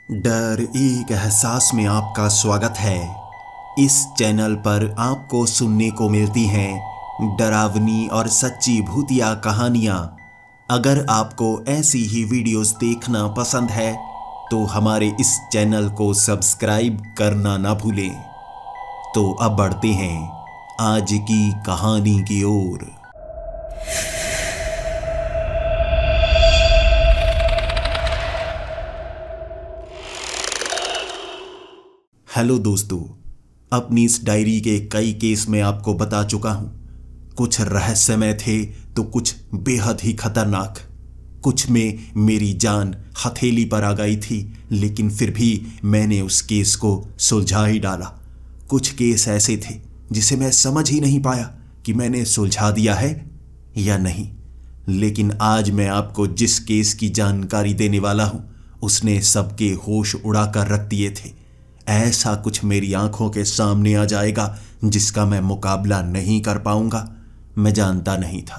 डर एक एहसास में आपका स्वागत है। इस चैनल पर आपको सुनने को मिलती हैं डरावनी और सच्ची भूतिया कहानियाँ। अगर आपको ऐसी ही वीडियोस देखना पसंद है तो हमारे इस चैनल को सब्सक्राइब करना ना भूलें। तो अब बढ़ते हैं आज की कहानी की ओर। हेलो दोस्तों, अपनी इस डायरी के कई केस में आपको बता चुका हूं। कुछ रहस्यमय थे तो कुछ बेहद ही खतरनाक। कुछ में मेरी जान हथेली पर आ गई थी, लेकिन फिर भी मैंने उस केस को सुलझा ही डाला। कुछ केस ऐसे थे जिसे मैं समझ ही नहीं पाया कि मैंने सुलझा दिया है या नहीं। लेकिन आज मैं आपको जिस केस की जानकारी देने वाला हूं उसने सबके होश उड़ा कर रख दिए थे। ऐसा कुछ मेरी आंखों के सामने आ जाएगा जिसका मैं मुकाबला नहीं कर पाऊंगा। मैं जानता नहीं था।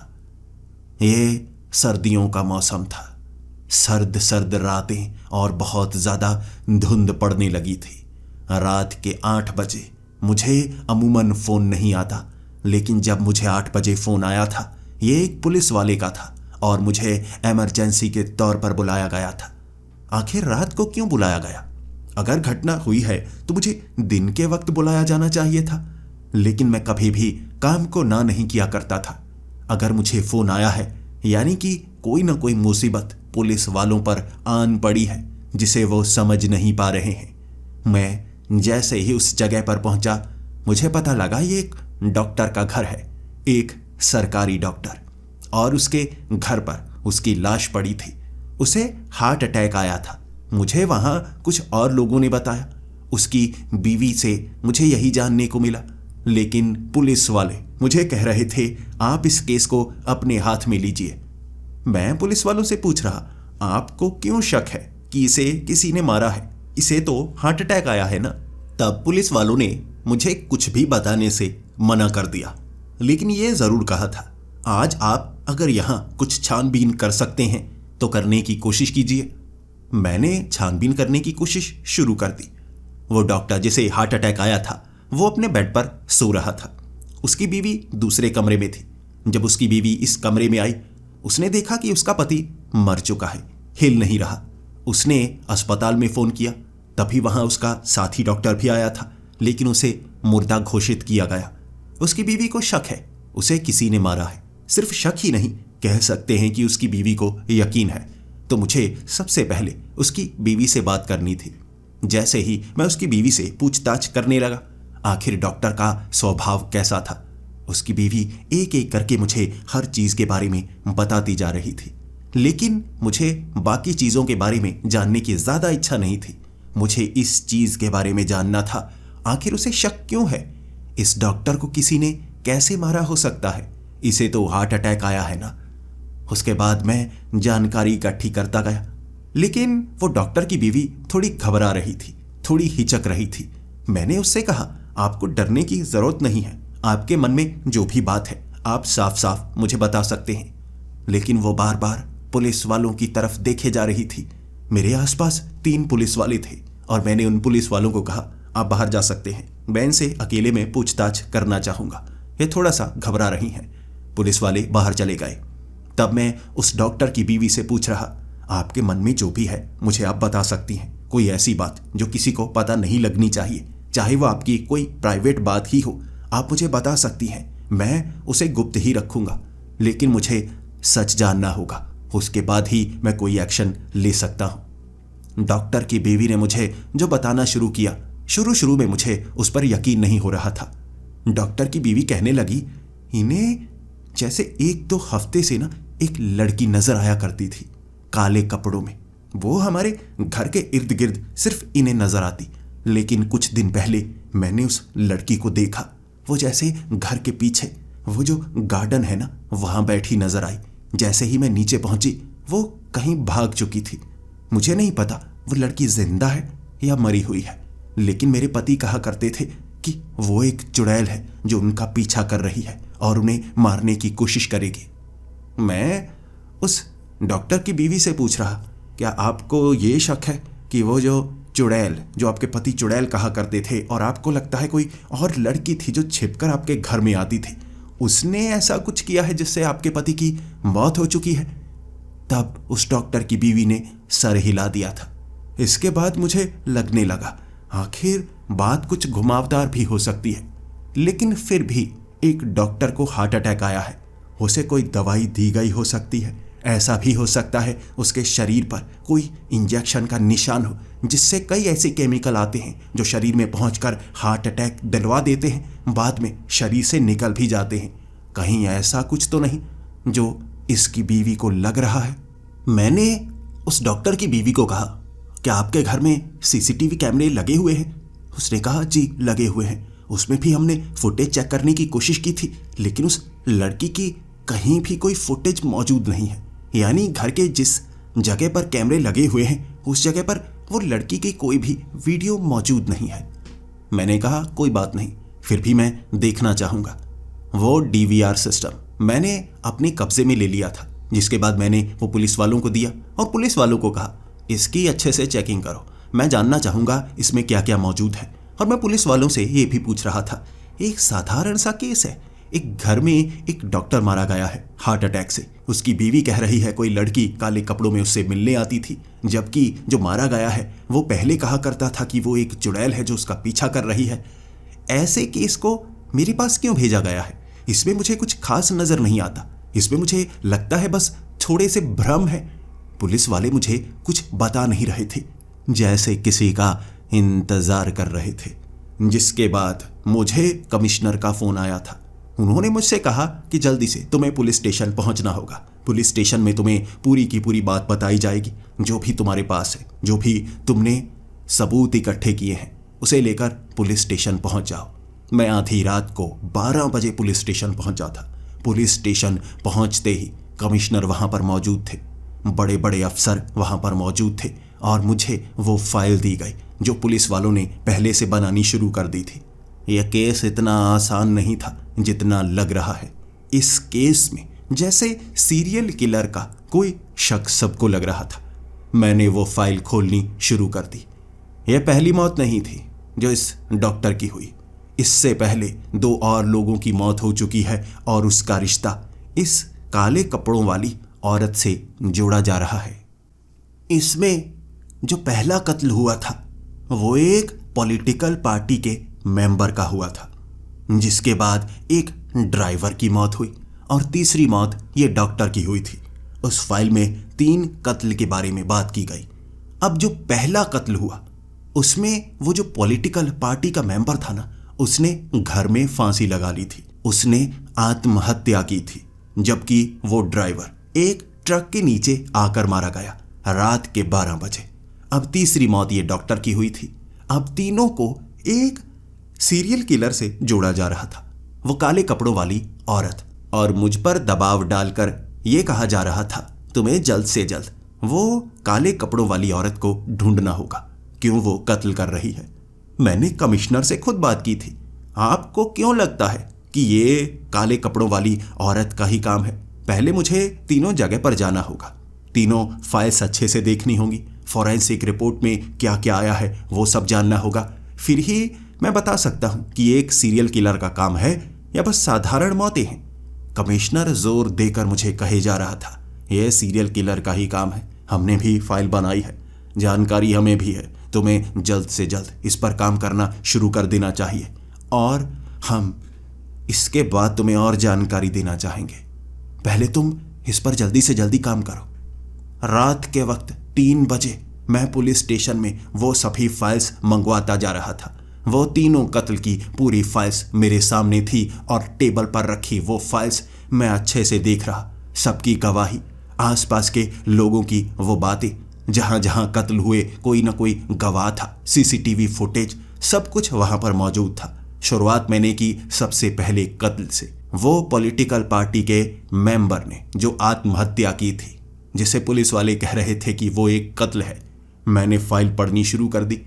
ये सर्दियों का मौसम था। सर्द सर्द रातें और बहुत ज़्यादा धुंध पड़ने लगी थी। रात के 8 बजे मुझे अमूमन फ़ोन नहीं आता, लेकिन जब मुझे 8 बजे फ़ोन आया था ये एक पुलिस वाले का था और मुझे इमरजेंसी के तौर पर बुलाया गया था। आखिर रात को क्यों बुलाया गया? अगर घटना हुई है तो मुझे दिन के वक्त बुलाया जाना चाहिए था, लेकिन मैं कभी भी काम को ना नहीं किया करता था। अगर मुझे फोन आया है यानी कि कोई ना कोई मुसीबत पुलिस वालों पर आन पड़ी है जिसे वो समझ नहीं पा रहे हैं। मैं जैसे ही उस जगह पर पहुंचा मुझे पता लगा ये एक डॉक्टर का घर है, एक सरकारी डॉक्टर, और उसके घर पर उसकी लाश पड़ी थी। उसे हार्ट अटैक आया था। मुझे वहां कुछ और लोगों ने बताया। उसकी बीवी से मुझे यही जानने को मिला, लेकिन पुलिस वाले मुझे कह रहे थे आप इस केस को अपने हाथ में लीजिए। मैं पुलिस वालों से पूछ रहा, आपको क्यों शक है कि इसे किसी ने मारा है? इसे तो हार्ट अटैक आया है ना। तब पुलिस वालों ने मुझे कुछ भी बताने से मना कर दिया, लेकिन ये जरूर कहा था आज आप अगर यहां कुछ छानबीन कर सकते हैं तो करने की कोशिश कीजिए। मैंने छानबीन करने की कोशिश शुरू कर दी। वो डॉक्टर जिसे हार्ट अटैक आया था वो अपने बेड पर सो रहा था। उसकी बीवी दूसरे कमरे में थी। जब उसकी बीवी इस कमरे में आई उसने देखा कि उसका पति मर चुका है, हिल नहीं रहा। उसने अस्पताल में फ़ोन किया, तभी वहां उसका साथी डॉक्टर भी आया था, लेकिन उसे मुर्दा घोषित किया गया। उसकी बीवी को शक है उसे किसी ने मारा है। सिर्फ शक ही नहीं, कह सकते हैं कि उसकी बीवी को यकीन है। तो मुझे सबसे पहले उसकी बीवी से बात करनी थी। जैसे ही मैं उसकी बीवी से पूछताछ करने लगा, आखिर डॉक्टर का स्वभाव कैसा था। उसकी बीवी एक एक करके मुझे हर चीज़ के बारे में बताती जा रही थी, लेकिन मुझे बाकी चीज़ों के बारे में जानने की ज़्यादा इच्छा नहीं थी। मुझे इस चीज़ के बारे में जानना था, आखिर उसे शक क्यों है। इस डॉक्टर को किसी ने कैसे मारा हो सकता है? इसे तो हार्ट अटैक आया है ना। उसके बाद मैं जानकारी इकट्ठी करता गया, लेकिन वो डॉक्टर की बीवी थोड़ी घबरा रही थी, थोड़ी हिचक रही थी। मैंने उससे कहा, आपको डरने की जरूरत नहीं है। आपके मन में जो भी बात है आप साफ साफ मुझे बता सकते हैं। लेकिन वो बार बार पुलिस वालों की तरफ देखे जा रही थी। मेरे आसपास 3 पुलिस वाले थे और मैंने उन पुलिस वालों को कहा, आप बाहर जा सकते हैं, मैं इनसे अकेले में पूछताछ करना चाहूँगा, ये थोड़ा सा घबरा रही हैं। पुलिस वाले बाहर चले गए। तब मैं उस डॉक्टर की बीवी से पूछ रहा, आपके मन में जो भी है मुझे आप बता सकती हैं। कोई ऐसी बात जो किसी को पता नहीं लगनी चाहिए, चाहे वो आपकी कोई प्राइवेट बात ही हो, आप मुझे बता सकती हैं। मैं उसे गुप्त ही रखूंगा, लेकिन मुझे सच जानना होगा, उसके बाद ही मैं कोई एक्शन ले सकता हूँ। डॉक्टर की बीवी ने मुझे जो बताना शुरू किया, शुरू में मुझे उस पर यकीन नहीं हो रहा था। डॉक्टर की बीवी कहने लगी, इन्हें जैसे 1-2 हफ्ते से ना एक लड़की नजर आया करती थी, काले कपड़ों में। वो हमारे घर के इर्द गिर्द सिर्फ इन्हें नजर आती, लेकिन कुछ दिन पहले मैंने उस लड़की को देखा। वो जैसे घर के पीछे वो जो गार्डन है ना वहां बैठी नजर आई। जैसे ही मैं नीचे पहुंची वो कहीं भाग चुकी थी। मुझे नहीं पता वो लड़की जिंदा है या मरी हुई है, लेकिन मेरे पति कहा करते थे कि वो एक चुड़ैल है जो उनका पीछा कर रही है और उन्हें मारने की कोशिश करेगी। मैं उस डॉक्टर की बीवी से पूछ रहा, क्या आपको ये शक है कि वो जो चुड़ैल, जो आपके पति चुड़ैल कहा करते थे और आपको लगता है कोई और लड़की थी जो छिपकर आपके घर में आती थी, उसने ऐसा कुछ किया है जिससे आपके पति की मौत हो चुकी है। तब उस डॉक्टर की बीवी ने सर हिला दिया था। इसके बाद मुझे लगने लगा आखिर बात कुछ घुमावदार भी हो सकती है, लेकिन फिर भी एक डॉक्टर को हार्ट अटैक आया है, उसे कोई दवाई दी गई हो सकती है। ऐसा भी हो सकता है उसके शरीर पर कोई इंजेक्शन का निशान हो, जिससे कई ऐसे केमिकल आते हैं जो शरीर में पहुंचकर हार्ट अटैक दिलवा देते हैं, बाद में शरीर से निकल भी जाते हैं। कहीं ऐसा कुछ तो नहीं जो इसकी बीवी को लग रहा है। मैंने उस डॉक्टर की बीवी को कहा, क्या आपके घर में सीसीटीवी कैमरे लगे हुए हैं? उसने कहा, जी लगे हुए हैं। उसमें भी हमने फुटेज चेक करने की कोशिश की थी, लेकिन उस लड़की की कहीं भी कोई फुटेज मौजूद नहीं है। यानी घर के जिस जगह पर कैमरे लगे हुए हैं उस जगह पर वो लड़की की कोई भी वीडियो मौजूद नहीं है। मैंने कहा, कोई बात नहीं, फिर भी मैं देखना चाहूँगा। वो डीवीआर सिस्टम मैंने अपने कब्जे में ले लिया था, जिसके बाद मैंने वो पुलिस वालों को दिया और पुलिस वालों को कहा, इसकी अच्छे से चेकिंग करो, मैं जानना चाहूँगा इसमें क्या क्या मौजूद है। और मैं पुलिस वालों से ये भी पूछ रहा था, एक साधारण सा केस है, एक घर में एक डॉक्टर मारा गया है हार्ट अटैक से। उसकी बीवी कह रही है कोई लड़की काले कपड़ों में उससे मिलने आती थी, जबकि जो मारा गया है वो पहले कहा करता था कि वो एक चुड़ैल है जो उसका पीछा कर रही है। ऐसे केस को मेरे पास क्यों भेजा गया है? इसमें मुझे कुछ खास नजर नहीं आता। इसमें मुझे लगता है बस थोड़े से भ्रम है। पुलिस वाले मुझे कुछ बता नहीं रहे थे, जैसे किसी का इंतजार कर रहे थे। जिसके बाद मुझे कमिश्नर का फोन आया था। उन्होंने मुझसे कहा कि जल्दी से तुम्हें पुलिस स्टेशन पहुंचना होगा। पुलिस स्टेशन में तुम्हें पूरी की पूरी बात बताई जाएगी, जो भी तुम्हारे पास है, जो भी तुमने सबूत इकट्ठे किए हैं, उसे लेकर पुलिस स्टेशन पहुंच जाओ। मैं आधी रात को 12 बजे पुलिस स्टेशन पहुंचा था। पुलिस स्टेशन पहुंचते ही कमिश्नर वहां पर मौजूद थे, बड़े बड़े अफसर वहां पर मौजूद थे और मुझे वो फाइल दी गई जो पुलिस वालों ने पहले से बनानी शुरू कर दी थी। यह केस इतना आसान नहीं था जितना लग रहा है। इस केस में जैसे सीरियल किलर का कोई शक सबको लग रहा था। मैंने वो फाइल खोलनी शुरू कर दी। यह पहली मौत नहीं थी जो इस डॉक्टर की हुई। इससे पहले 2 और लोगों की मौत हो चुकी है और उसका रिश्ता इस काले कपड़ों वाली औरत से जोड़ा जा रहा है। इसमें जो पहला कत्ल हुआ था वो एक पॉलिटिकल पार्टी के मेंबर का हुआ था, जिसके बाद एक ड्राइवर की मौत हुई और तीसरी मौत ये डॉक्टर की हुई थी। उस फाइल में 3 कत्ल के बारे में बात की गई। अब जो पहला कत्ल हुआ उसमें वो जो पॉलिटिकल पार्टी का मेंबर था ना, उसने घर में फांसी लगा ली थी। उसने आत्महत्या की थी, जबकि वो ड्राइवर एक ट्रक के नीचे आकर मारा गया रात के 12 बजे। अब तीसरी मौत ये डॉक्टर की हुई थी। अब तीनों को एक सीरियल किलर से जोड़ा जा रहा था, वो काले कपड़ों वाली औरत। और मुझ पर दबाव डालकर यह कहा जा रहा था, तुम्हें जल्द से जल्द वो काले कपड़ों वाली औरत को ढूंढना होगा, क्यों वो कत्ल कर रही है। मैंने कमिश्नर से खुद बात की थी। आपको क्यों लगता है कि ये काले कपड़ों वाली औरत का ही काम है? पहले मुझे तीनों जगह पर जाना होगा, तीनों फाइल्स अच्छे से देखनी होंगी, फॉरेंसिक रिपोर्ट में क्या क्या आया है वो सब जानना होगा। फिर ही मैं बता सकता हूं कि एक सीरियल किलर का काम है या बस साधारण मौतें हैं। कमिश्नर जोर देकर मुझे कहे जा रहा था, यह सीरियल किलर का ही काम है, हमने भी फाइल बनाई है, जानकारी हमें भी है, तुम्हें जल्द से जल्द इस पर काम करना शुरू कर देना चाहिए और हम इसके बाद तुम्हें और जानकारी देना चाहेंगे। पहले तुम इस पर जल्दी से जल्दी काम करो। रात के वक्त 3 बजे मैं पुलिस स्टेशन में वो सभी फाइल्स मंगवाता जा रहा था। वो तीनों कत्ल की पूरी फाइल्स मेरे सामने थी और टेबल पर रखी वो फाइल्स मैं अच्छे से देख रहा। सबकी गवाही, आसपास के लोगों की वो बातें, जहां जहां कत्ल हुए कोई ना कोई गवाह था, सीसीटीवी फुटेज, सब कुछ वहां पर मौजूद था। शुरुआत मैंने की सबसे पहले कत्ल से, वो पॉलिटिकल पार्टी के मेंबर ने जो आत्महत्या की थी, जिसे पुलिस वाले कह रहे थे कि वो एक कत्ल है। मैंने फाइल पढ़नी शुरू कर दी।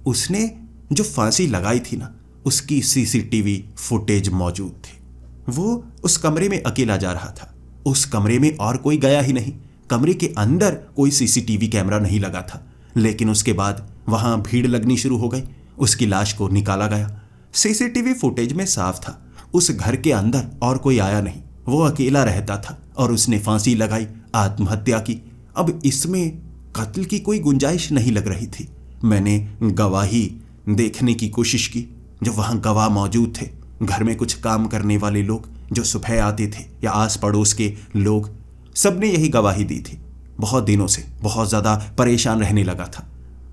उसने जो फांसी लगाई थी ना, उसकी सीसीटीवी फुटेज मौजूद थी। वो उस कमरे में अकेला जा रहा था। उस कमरे में और कोई गया ही नहीं। कमरे के अंदर कोई सीसीटीवी कैमरा नहीं लगा था, लेकिन उसके बाद वहां भीड़ लगनी शुरू हो गई। उसकी लाश को निकाला गया। सीसीटीवी फुटेज में साफ था उस घर के अंदर और कोई आया नहीं, वो अकेला रहता था और उसने फांसी लगाई, आत्महत्या की। अब इसमें कत्ल की कोई गुंजाइश नहीं लग रही थी। मैंने गवाही देखने की कोशिश की, जो वहां गवाह मौजूद थे, घर में कुछ काम करने वाले लोग जो सुबह आते थे या आस पड़ोस के लोग, सबने यही गवाही दी थी। बहुत दिनों से बहुत ज़्यादा परेशान रहने लगा था।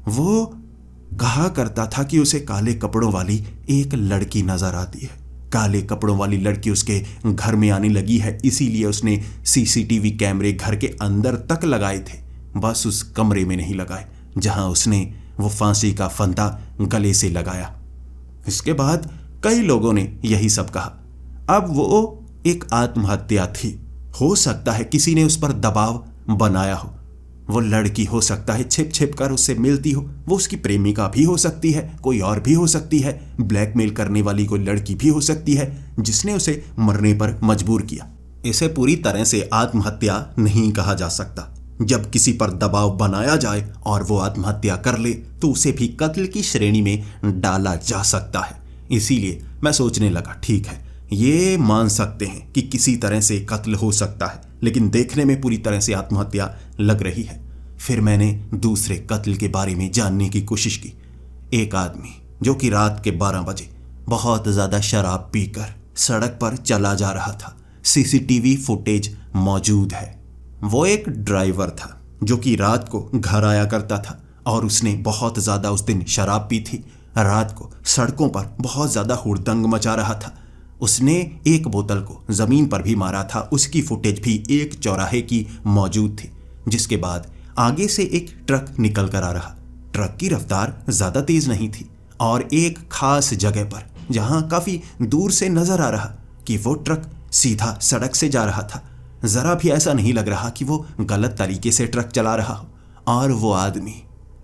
वो कहा करता था कि उसे काले कपड़ों वाली एक लड़की नजर आती है। काले कपड़ों वाली लड़की उसके घर में आने लगी है, इसीलिए उसने सीसीटीवी कैमरे घर के अंदर तक लगाए थे, बस उस कमरे में नहीं लगाए जहां उसने वो फांसी का फंदा गले से लगाया। इसके बाद कई लोगों ने यही सब कहा। अब वो एक आत्महत्या थी। हो सकता है किसी ने उस पर दबाव बनाया हो। वो लड़की हो सकता है छिप छिप कर उससे मिलती हो, वो उसकी प्रेमिका भी हो सकती है, कोई और भी हो सकती है, ब्लैकमेल करने वाली कोई लड़की भी हो सकती है जिसने उसे मरने पर मजबूर किया। इसे पूरी तरह से आत्महत्या नहीं कहा जा सकता। जब किसी पर दबाव बनाया जाए और वो आत्महत्या कर ले तो उसे भी कत्ल की श्रेणी में डाला जा सकता है। इसीलिए मैं सोचने लगा, ठीक है, ये मान सकते हैं कि किसी तरह से कत्ल हो सकता है, लेकिन देखने में पूरी तरह से आत्महत्या लग रही है। फिर मैंने दूसरे कत्ल के बारे में जानने की कोशिश की। एक आदमी जो कि रात के 12 बजे बहुत ज़्यादा शराब पीकर सड़क पर चला जा रहा था। सीसीटीवी फुटेज मौजूद है। वो एक ड्राइवर था जो कि रात को घर आया करता था और उसने बहुत ज़्यादा उस दिन शराब पी थी। रात को सड़कों पर बहुत ज़्यादा हुड़दंग मचा रहा था। उसने एक बोतल को ज़मीन पर भी मारा था। उसकी फुटेज भी एक चौराहे की मौजूद थी, जिसके बाद आगे से एक ट्रक निकल कर आ रहा। ट्रक की रफ्तार ज़्यादा तेज़ नहीं थी और एक खास जगह पर, जहां काफ़ी दूर से नज़र आ रहा कि वो ट्रक सीधा सड़क से जा रहा था। ज़रा भी ऐसा नहीं लग रहा कि वो गलत तरीके से ट्रक चला रहा हो। और वो आदमी,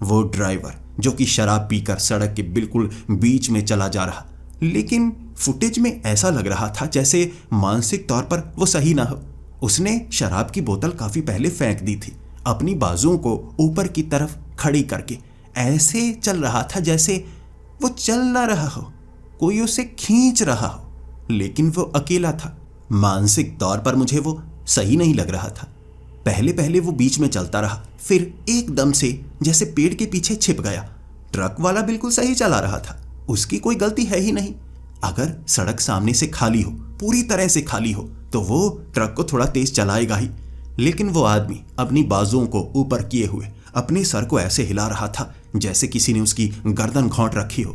वो ड्राइवर जो कि शराब पीकर सड़क के बिल्कुल बीच में चला जा रहा, लेकिन फुटेज में ऐसा लग रहा था जैसे मानसिक तौर पर वो सही ना हो। उसने शराब की बोतल काफ़ी पहले फेंक दी थी। अपनी बाजुओं को ऊपर की तरफ खड़ी करके ऐसे चल रहा था जैसे वो चल ना रहा हो, कोई उसे खींच रहा हो, लेकिन वो अकेला था। मानसिक तौर पर मुझे वो सही नहीं लग रहा था। पहले पहले वो बीच में चलता रहा, फिर एकदम से जैसे पेड़ के पीछे छिप गया। ट्रक वाला बिल्कुल सही चला रहा था, उसकी कोई गलती है ही नहीं। अगर सड़क सामने से खाली हो, पूरी तरह से खाली हो, तो वो ट्रक को थोड़ा तेज चलाएगा ही। लेकिन वो आदमी अपनी बाजुओं को ऊपर किए हुए अपने सर को ऐसे हिला रहा था जैसे किसी ने उसकी गर्दन घोंट रखी हो।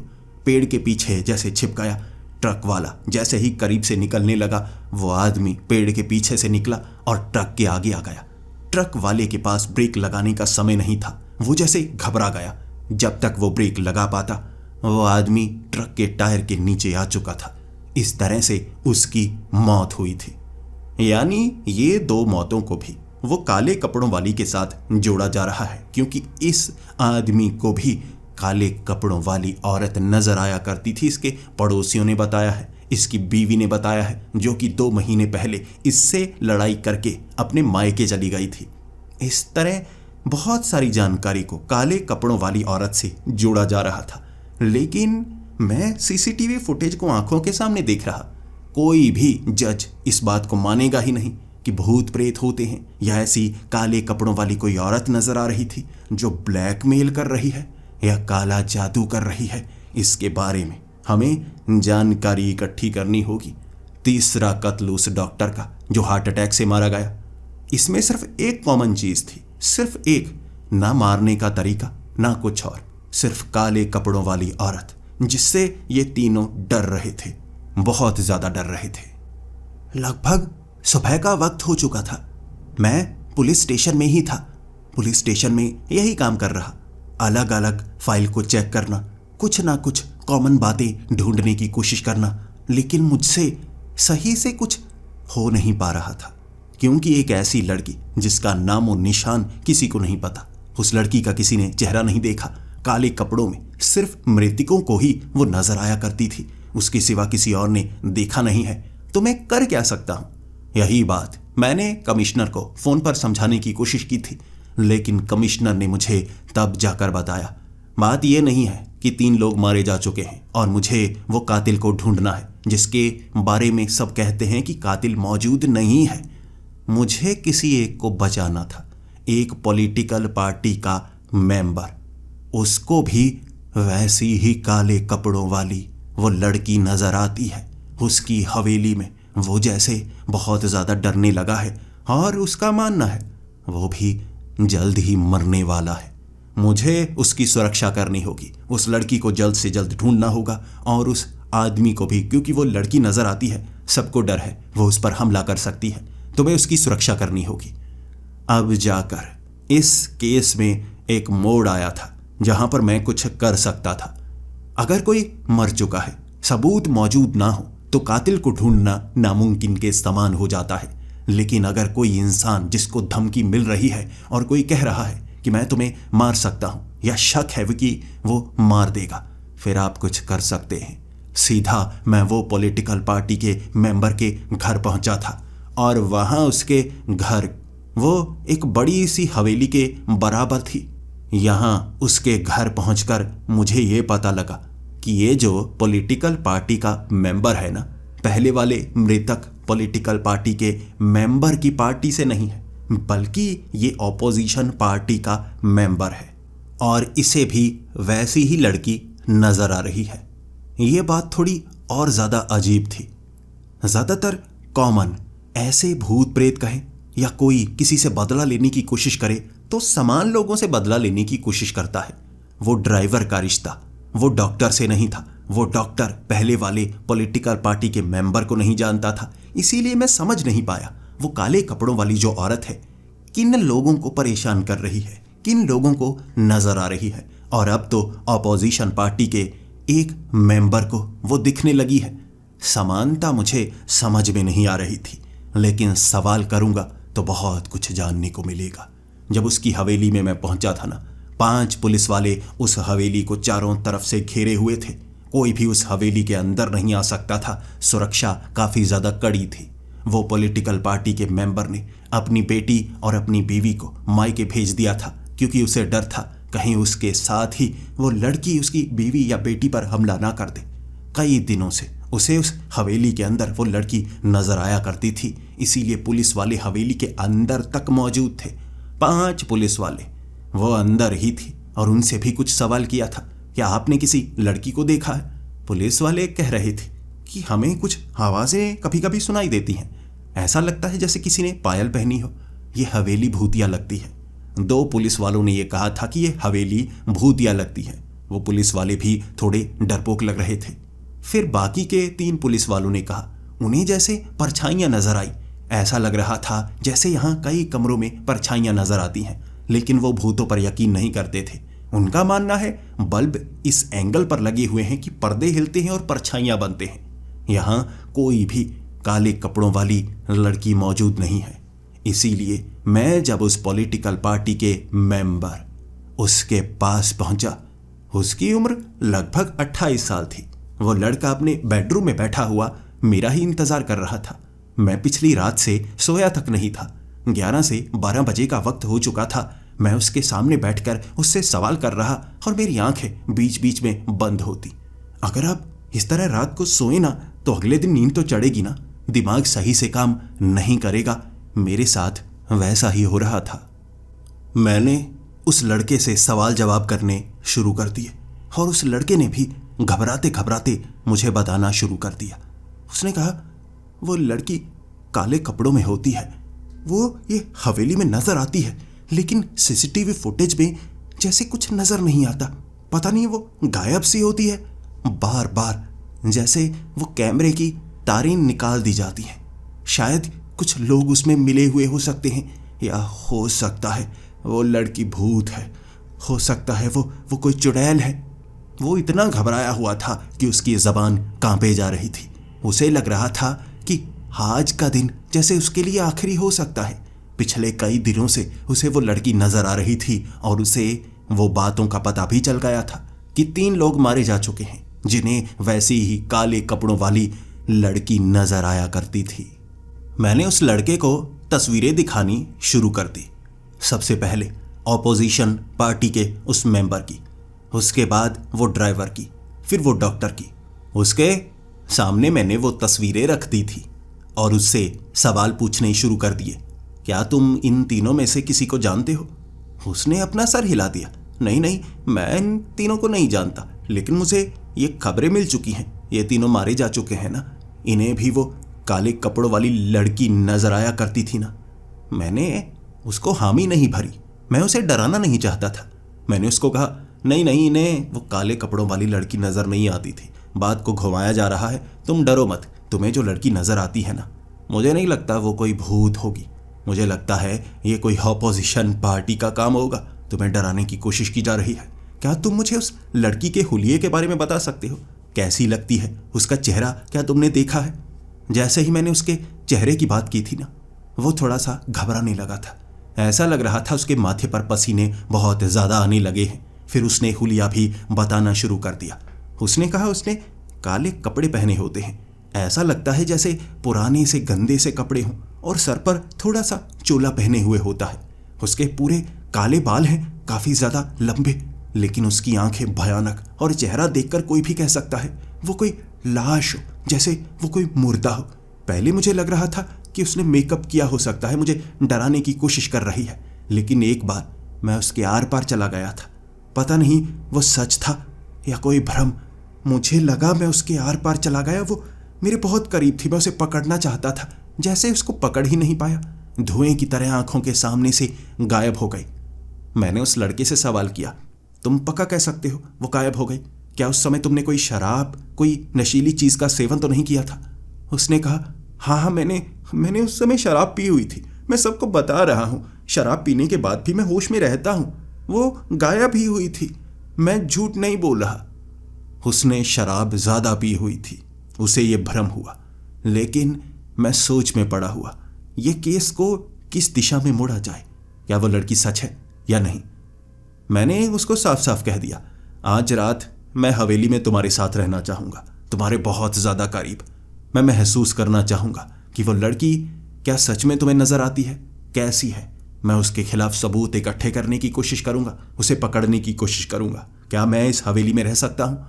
पेड़ के पीछे जैसे छिप गया। ट्रक वाला जैसे ही करीब से निकलने लगा, वो आदमी पेड़ के पीछे से निकला और ट्रक के आगे आ गया। ट्रक वाले के पास ब्रेक लगाने का समय नहीं था। वो जैसे घबरा गया। जब तक वो ब्रेक लगा पाता, वो आदमी ट्रक के टायर के नीचे आ चुका था। इस तरह से उसकी मौत हुई थी। यानी ये दो मौतों को भी वो काले कपड़ों वाली के साथ जोड़ा जा रहा है, क्योंकि इस आदमी को भी काले कपड़ों वाली औरत नजर आया करती थी। इसके पड़ोसियों ने बताया है, इसकी बीवी ने बताया है, जो कि 2 महीने पहले इससे लड़ाई करके अपने मायके चली गई थी। इस तरह बहुत सारी जानकारी को काले कपड़ों वाली औरत से जोड़ा जा रहा था। लेकिन मैं सीसीटीवी फुटेज को आंखों के सामने देख रहा। कोई भी जज इस बात को मानेगा ही नहीं कि भूत प्रेत होते हैं, या ऐसी काले कपड़ों वाली कोई औरत नजर आ रही थी जो ब्लैकमेल कर रही है या काला जादू कर रही है। इसके बारे में हमें जानकारी इकट्ठी करनी होगी। तीसरा कत्ल उस डॉक्टर का जो हार्ट अटैक से मारा गया। इसमें सिर्फ एक कॉमन चीज थी, सिर्फ एक, ना मारने का तरीका ना कुछ और, सिर्फ काले कपड़ों वाली औरत, जिससे ये तीनों डर रहे थे, बहुत ज्यादा डर रहे थे। लगभग सुबह का वक्त हो चुका था। मैं पुलिस स्टेशन में ही था। पुलिस स्टेशन में यही काम कर रहा, अलग अलग फाइल को चेक करना, कुछ ना कुछ कॉमन बातें ढूंढने की कोशिश करना। लेकिन मुझसे सही से कुछ हो नहीं पा रहा था, क्योंकि एक ऐसी लड़की जिसका नाम और निशान किसी को नहीं पता, उस लड़की का किसी ने चेहरा नहीं देखा। काले कपड़ों में सिर्फ मृतकों को ही वो नजर आया करती थी, उसके सिवा किसी और ने देखा नहीं है। तो मैं कर क्या सकता हूं? यही बात मैंने कमिश्नर को फोन पर समझाने की कोशिश की थी, लेकिन कमिश्नर ने मुझे तब जाकर बताया, बात यह नहीं है कि 3 लोग मारे जा चुके हैं और मुझे वो कातिल को ढूंढना है जिसके बारे में सब कहते हैं कि कातिल मौजूद नहीं है। मुझे किसी एक को बचाना था, एक पॉलिटिकल पार्टी का मेंबर, उसको भी वैसी ही काले कपड़ों वाली वो लड़की नजर आती है। उसकी हवेली में वो जैसे बहुत ज़्यादा डरने लगा है और उसका मानना है वो भी जल्द ही मरने वाला है। मुझे उसकी सुरक्षा करनी होगी, उस लड़की को जल्द से जल्द ढूंढना होगा और उस आदमी को भी, क्योंकि वो लड़की नजर आती है, सबको डर है वो उस पर हमला कर सकती है, तो मैं उसकी सुरक्षा करनी होगी। अब जाकर इस केस में एक मोड़ आया था जहां पर मैं कुछ कर सकता था। अगर कोई मर चुका है, सबूत मौजूद ना हो, तो कातिल को ढूंढना नामुमकिन के समान हो जाता है। लेकिन अगर कोई इंसान जिसको धमकी मिल रही है और कोई कह रहा है कि मैं तुम्हें मार सकता हूं या शक है कि वो मार देगा, फिर आप कुछ कर सकते हैं। सीधा मैं वो पॉलिटिकल पार्टी के मेंबर के घर पहुंचा था और वहां उसके घर वो एक बड़ी सी हवेली के बराबर थी। यहां उसके घर पहुंचकर मुझे ये पता लगा कि ये जो पॉलिटिकल पार्टी का मेंबर है ना, पहले वाले मृतक पॉलिटिकल पार्टी के मेंबर की पार्टी से नहीं है, बल्कि ये ऑपोजिशन पार्टी का मेंबर है और इसे भी वैसी ही लड़की नजर आ रही है। ये बात थोड़ी और ज़्यादा अजीब थी। ज़्यादातर कॉमन ऐसे भूत प्रेत कहें या कोई किसी से बदला लेने की कोशिश करे तो समान लोगों से बदला लेने की कोशिश करता है। वो ड्राइवर का रिश्ता वो डॉक्टर से नहीं था, वो डॉक्टर पहले वाले पॉलिटिकल पार्टी के मेंबर को नहीं जानता था। इसीलिए मैं समझ नहीं पाया वो काले कपड़ों वाली जो औरत है किन लोगों को परेशान कर रही है, किन लोगों को नजर आ रही है। और अब तो ऑपोजिशन पार्टी के एक मेंबर को वो दिखने लगी है। समानता मुझे समझ में नहीं आ रही थी, लेकिन सवाल करूंगा तो बहुत कुछ जानने को मिलेगा। जब उसकी हवेली में मैं पहुंचा था ना, 5 पुलिस वाले उस हवेली को चारों तरफ से घेरे हुए थे। कोई भी उस हवेली के अंदर नहीं आ सकता था। सुरक्षा काफी ज्यादा कड़ी थी। वो पॉलिटिकल पार्टी के मेंबर ने अपनी बेटी और अपनी बीवी को मायके भेज दिया था, क्योंकि उसे डर था कहीं उसके साथ ही वो लड़की उसकी बीवी या बेटी पर हमला ना कर दे। कई दिनों से उसे उस हवेली के अंदर वो लड़की नजर आया करती थी, इसीलिए पुलिस वाले हवेली के अंदर तक मौजूद थे। 5 पुलिस वाले वो अंदर ही थी और उनसे भी कुछ सवाल किया था, क्या आपने किसी लड़की को देखा है? पुलिस वाले कह रहे थे कि हमें कुछ आवाजें कभी कभी सुनाई देती हैं, ऐसा लगता है जैसे किसी ने पायल पहनी हो। ये हवेली भूतिया लगती है। 2 पुलिस वालों ने यह कहा था कि ये हवेली भूतिया लगती है। वो पुलिस वाले भी थोड़े डरपोक लग रहे थे। फिर बाकी के 3 पुलिस वालों ने कहा उन्हें जैसे परछाइयां नजर आई। ऐसा लग रहा था जैसे यहाँ कई कमरों में परछाइयां नजर आती हैं, लेकिन वो भूतों पर यकीन नहीं करते थे। उनका मानना है बल्ब इस एंगल पर लगे हुए हैं कि पर्दे हिलते हैं और परछाइयां बनते हैं। यहाँ कोई भी काले कपड़ों वाली लड़की मौजूद नहीं है। इसीलिए मैं जब उस पॉलिटिकल पार्टी के मेंबर उसके पास पहुंचा, उसकी उम्र लगभग 28 साल थी। वो लड़का अपने बेडरूम में बैठा हुआ मेरा ही इंतजार कर रहा था। मैं पिछली रात से सोया तक नहीं था। 11 से 12 बजे का वक्त हो चुका था। मैं उसके सामने बैठकर उससे सवाल कर रहा और मेरी आंखें बीच बीच में बंद होती। अगर आप इस तरह रात को सोए ना तो अगले दिन नींद तो चढ़ेगी ना, दिमाग सही से काम नहीं करेगा। मेरे साथ वैसा ही हो रहा था। मैंने उस लड़के से सवाल जवाब करने शुरू कर दिए और उस लड़के ने भी घबराते घबराते मुझे बताना शुरू कर दिया। उसने कहा वो लड़की काले कपड़ों में होती है, वो ये हवेली में नजर आती है, लेकिन सीसीटीवी फुटेज में जैसे कुछ नजर नहीं आता। पता नहीं वो गायब सी होती है, बार बार जैसे वो कैमरे की तारें निकाल दी जाती हैं। शायद कुछ लोग उसमें मिले हुए हो सकते हैं, या हो सकता है वो लड़की भूत है, हो सकता है वो कोई चुड़ैल है। वो इतना घबराया हुआ था कि उसकी जबान कांपे जा रही थी। उसे लग रहा था कि आज का दिन जैसे उसके लिए आखिरी हो सकता है। पिछले कई दिनों से उसे वो लड़की नजर आ रही थी और उसे वो बातों का पता भी चल गया था कि 3 लोग मारे जा चुके हैं जिन्हें वैसी ही काले कपड़ों वाली लड़की नजर आया करती थी। मैंने उस लड़के को तस्वीरें दिखानी शुरू कर दी। सबसे पहले ऑपोजिशन पार्टी के उस मेंबर की, उसके बाद वो ड्राइवर की, फिर वो डॉक्टर की। उसके सामने मैंने वो तस्वीरें रख दी थी और उससे सवाल पूछने शुरू कर दिए। क्या तुम इन तीनों में से किसी को जानते हो? उसने अपना सर हिला दिया। नहीं नहीं, मैं इन तीनों को नहीं जानता, लेकिन मुझे ये खबरें मिल चुकी हैं, ये तीनों मारे जा चुके हैं ना। इन्हें भी वो काले कपड़ों वाली लड़की नजर आया करती थी ना। मैंने उसको हामी नहीं भरी, मैं उसे डराना नहीं चाहता था। मैंने उसको कहा, नहीं नहीं, इन्हें वो काले कपड़ों वाली लड़की नजर नहीं आती थी, बात को घुमाया जा रहा है, तुम डरो मत। तुम्हें जो लड़की नजर आती है ना, मुझे नहीं लगता वो कोई भूत होगी, मुझे लगता है ये कोई ऑपोजिशन पार्टी का काम होगा। तुम्हें डराने की कोशिश की जा रही है। क्या तुम मुझे उस लड़की के हुलिये के बारे में बता सकते हो? कैसी लगती है? उसका चेहरा क्या तुमने देखा है? जैसे ही मैंने उसके चेहरे की बात की थी ना, वो थोड़ा सा घबराने लगा था। ऐसा लग रहा था उसके माथे पर पसीने बहुत ज़्यादा आने लगे हैं। फिर उसने हुलिया भी बताना शुरू कर दिया। उसने कहा उसने काले कपड़े पहने होते हैं, ऐसा लगता है जैसे पुराने से गंदे से कपड़े हों, और सर पर थोड़ा सा चोला पहने हुए होता है। उसके पूरे काले बाल हैं, काफ़ी ज़्यादा लंबे, लेकिन उसकी आंखें भयानक, और चेहरा देखकर कोई भी कह सकता है वो कोई लाश हो, जैसे वो कोई मुर्दा हो। पहले मुझे लग रहा था कि उसने मेकअप किया हो सकता है, मुझे डराने की कोशिश कर रही है, लेकिन एक बार मैं उसके आर पार चला गया था। पता नहीं वो सच था या कोई भ्रम। मुझे लगा मैं उसके आर पार चला गया, वो मेरे बहुत करीब थी, मैं उसे पकड़ना चाहता था, जैसे उसको पकड़ ही नहीं पाया, धुएं की तरह आंखों के सामने से गायब हो गई। मैंने उस लड़के से सवाल किया, तुम पक्का कह सकते हो वो गायब हो गई? क्या उस समय तुमने कोई शराब, कोई नशीली चीज़ का सेवन तो नहीं किया था? उसने कहा, हाँ, मैंने उस समय शराब पी हुई थी, मैं सबको बता रहा हूँ, शराब पीने के बाद भी मैं होश में रहता हूँ, वो गायब ही हुई थी, मैं झूठ नहीं बोल रहा। उसने शराब ज़्यादा पी हुई थी, उसे ये भ्रम हुआ, लेकिन मैं सोच में पड़ा हुआ, ये केस को किस दिशा में मोड़ा जाए, क्या वो लड़की सच है या नहीं। मैंने उसको साफ साफ कह दिया, आज रात मैं हवेली में तुम्हारे साथ रहना चाहूँगा, तुम्हारे बहुत ज़्यादा करीब। मैं महसूस करना चाहूँगा कि वो लड़की क्या सच में तुम्हें नज़र आती है, कैसी है। मैं उसके खिलाफ सबूत इकट्ठे करने की कोशिश करूँगा, उसे पकड़ने की कोशिश करूँगा। क्या मैं इस हवेली में रह सकता हूँ?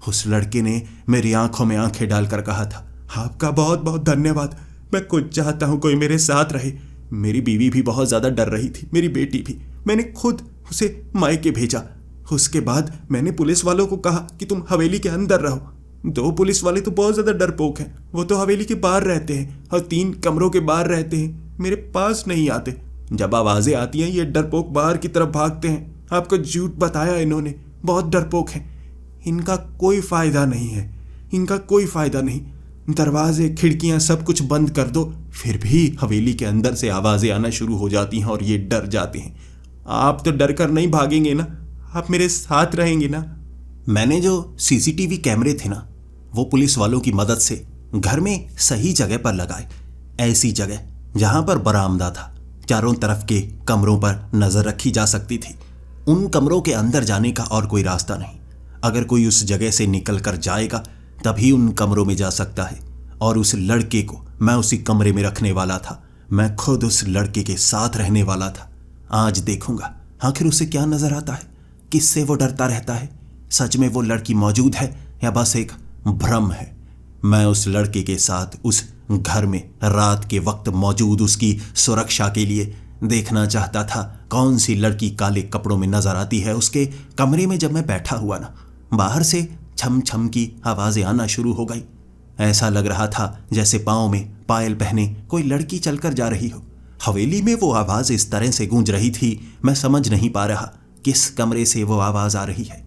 उस लड़के ने मेरी आंखों में आंखें डालकर कहा था, आपका बहुत बहुत धन्यवाद, मैं खुद चाहता हूँ कोई मेरे साथ रहे। मेरी बीवी भी बहुत ज़्यादा डर रही थी, मेरी बेटी भी, मैंने खुद उसे मायके भेजा। उसके बाद मैंने पुलिस वालों को कहा कि तुम हवेली के अंदर रहो। 2 पुलिस वाले तो बहुत ज़्यादा डरपोक हैं, वो तो हवेली के बाहर रहते हैं और 3 कमरों के बाहर रहते हैं, मेरे पास नहीं आते। जब आवाज़ें आती हैं ये डरपोक बाहर की तरफ भागते हैं। आपको झूठ बताया इन्होंने, बहुत डरपोक हैं, इनका कोई फ़ायदा नहीं है, इनका कोई फ़ायदा नहीं। दरवाजे खिड़कियां सब कुछ बंद कर दो, फिर भी हवेली के अंदर से आवाज़ें आना शुरू हो जाती हैं और ये डर जाते हैं। आप तो डर कर नहीं भागेंगे ना, आप मेरे साथ रहेंगे ना। मैंने जो सीसीटीवी कैमरे थे ना, वो पुलिस वालों की मदद से घर में सही जगह पर लगाए, ऐसी जगह जहां पर बरामदा था, चारों तरफ के कमरों पर नज़र रखी जा सकती थी। उन कमरों के अंदर जाने का और कोई रास्ता नहीं, अगर कोई उस जगह से निकल कर जाएगा तभी उन कमरों में जा सकता है। और उस लड़के को मैं उसी कमरे में रखने वाला था, मैं खुद उस लड़के के साथ रहने वाला था। आज देखूंगा आखिर उसे क्या नजर आता है, किससे वो डरता रहता है, सच में वो लड़की मौजूद है या बस एक भ्रम है। मैं उस लड़के के साथ उस घर में रात के वक्त मौजूद उसकी सुरक्षा के लिए देखना चाहता था कौन सी लड़की काले कपड़ों में नजर आती है। उसके कमरे में जब मैं बैठा हुआ ना, बाहर से छम छम की आवाज़ें आना शुरू हो गई। ऐसा लग रहा था जैसे पाँव में पायल पहने कोई लड़की चलकर जा रही हो। हवेली में वो आवाज़ इस तरह से गूंज रही थी, मैं समझ नहीं पा रहा किस कमरे से वो आवाज़ आ रही है।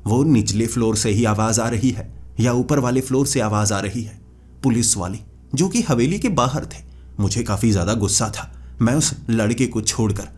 वो निचले फ्लोर से ही आवाज़ आ रही है या ऊपर वाले फ्लोर से आवाज़ आ रही है। पुलिस वाले जो कि हवेली के बाहर थे, मुझे काफ़ी ज़्यादा गुस्सा था। मैं उस लड़के को छोड़कर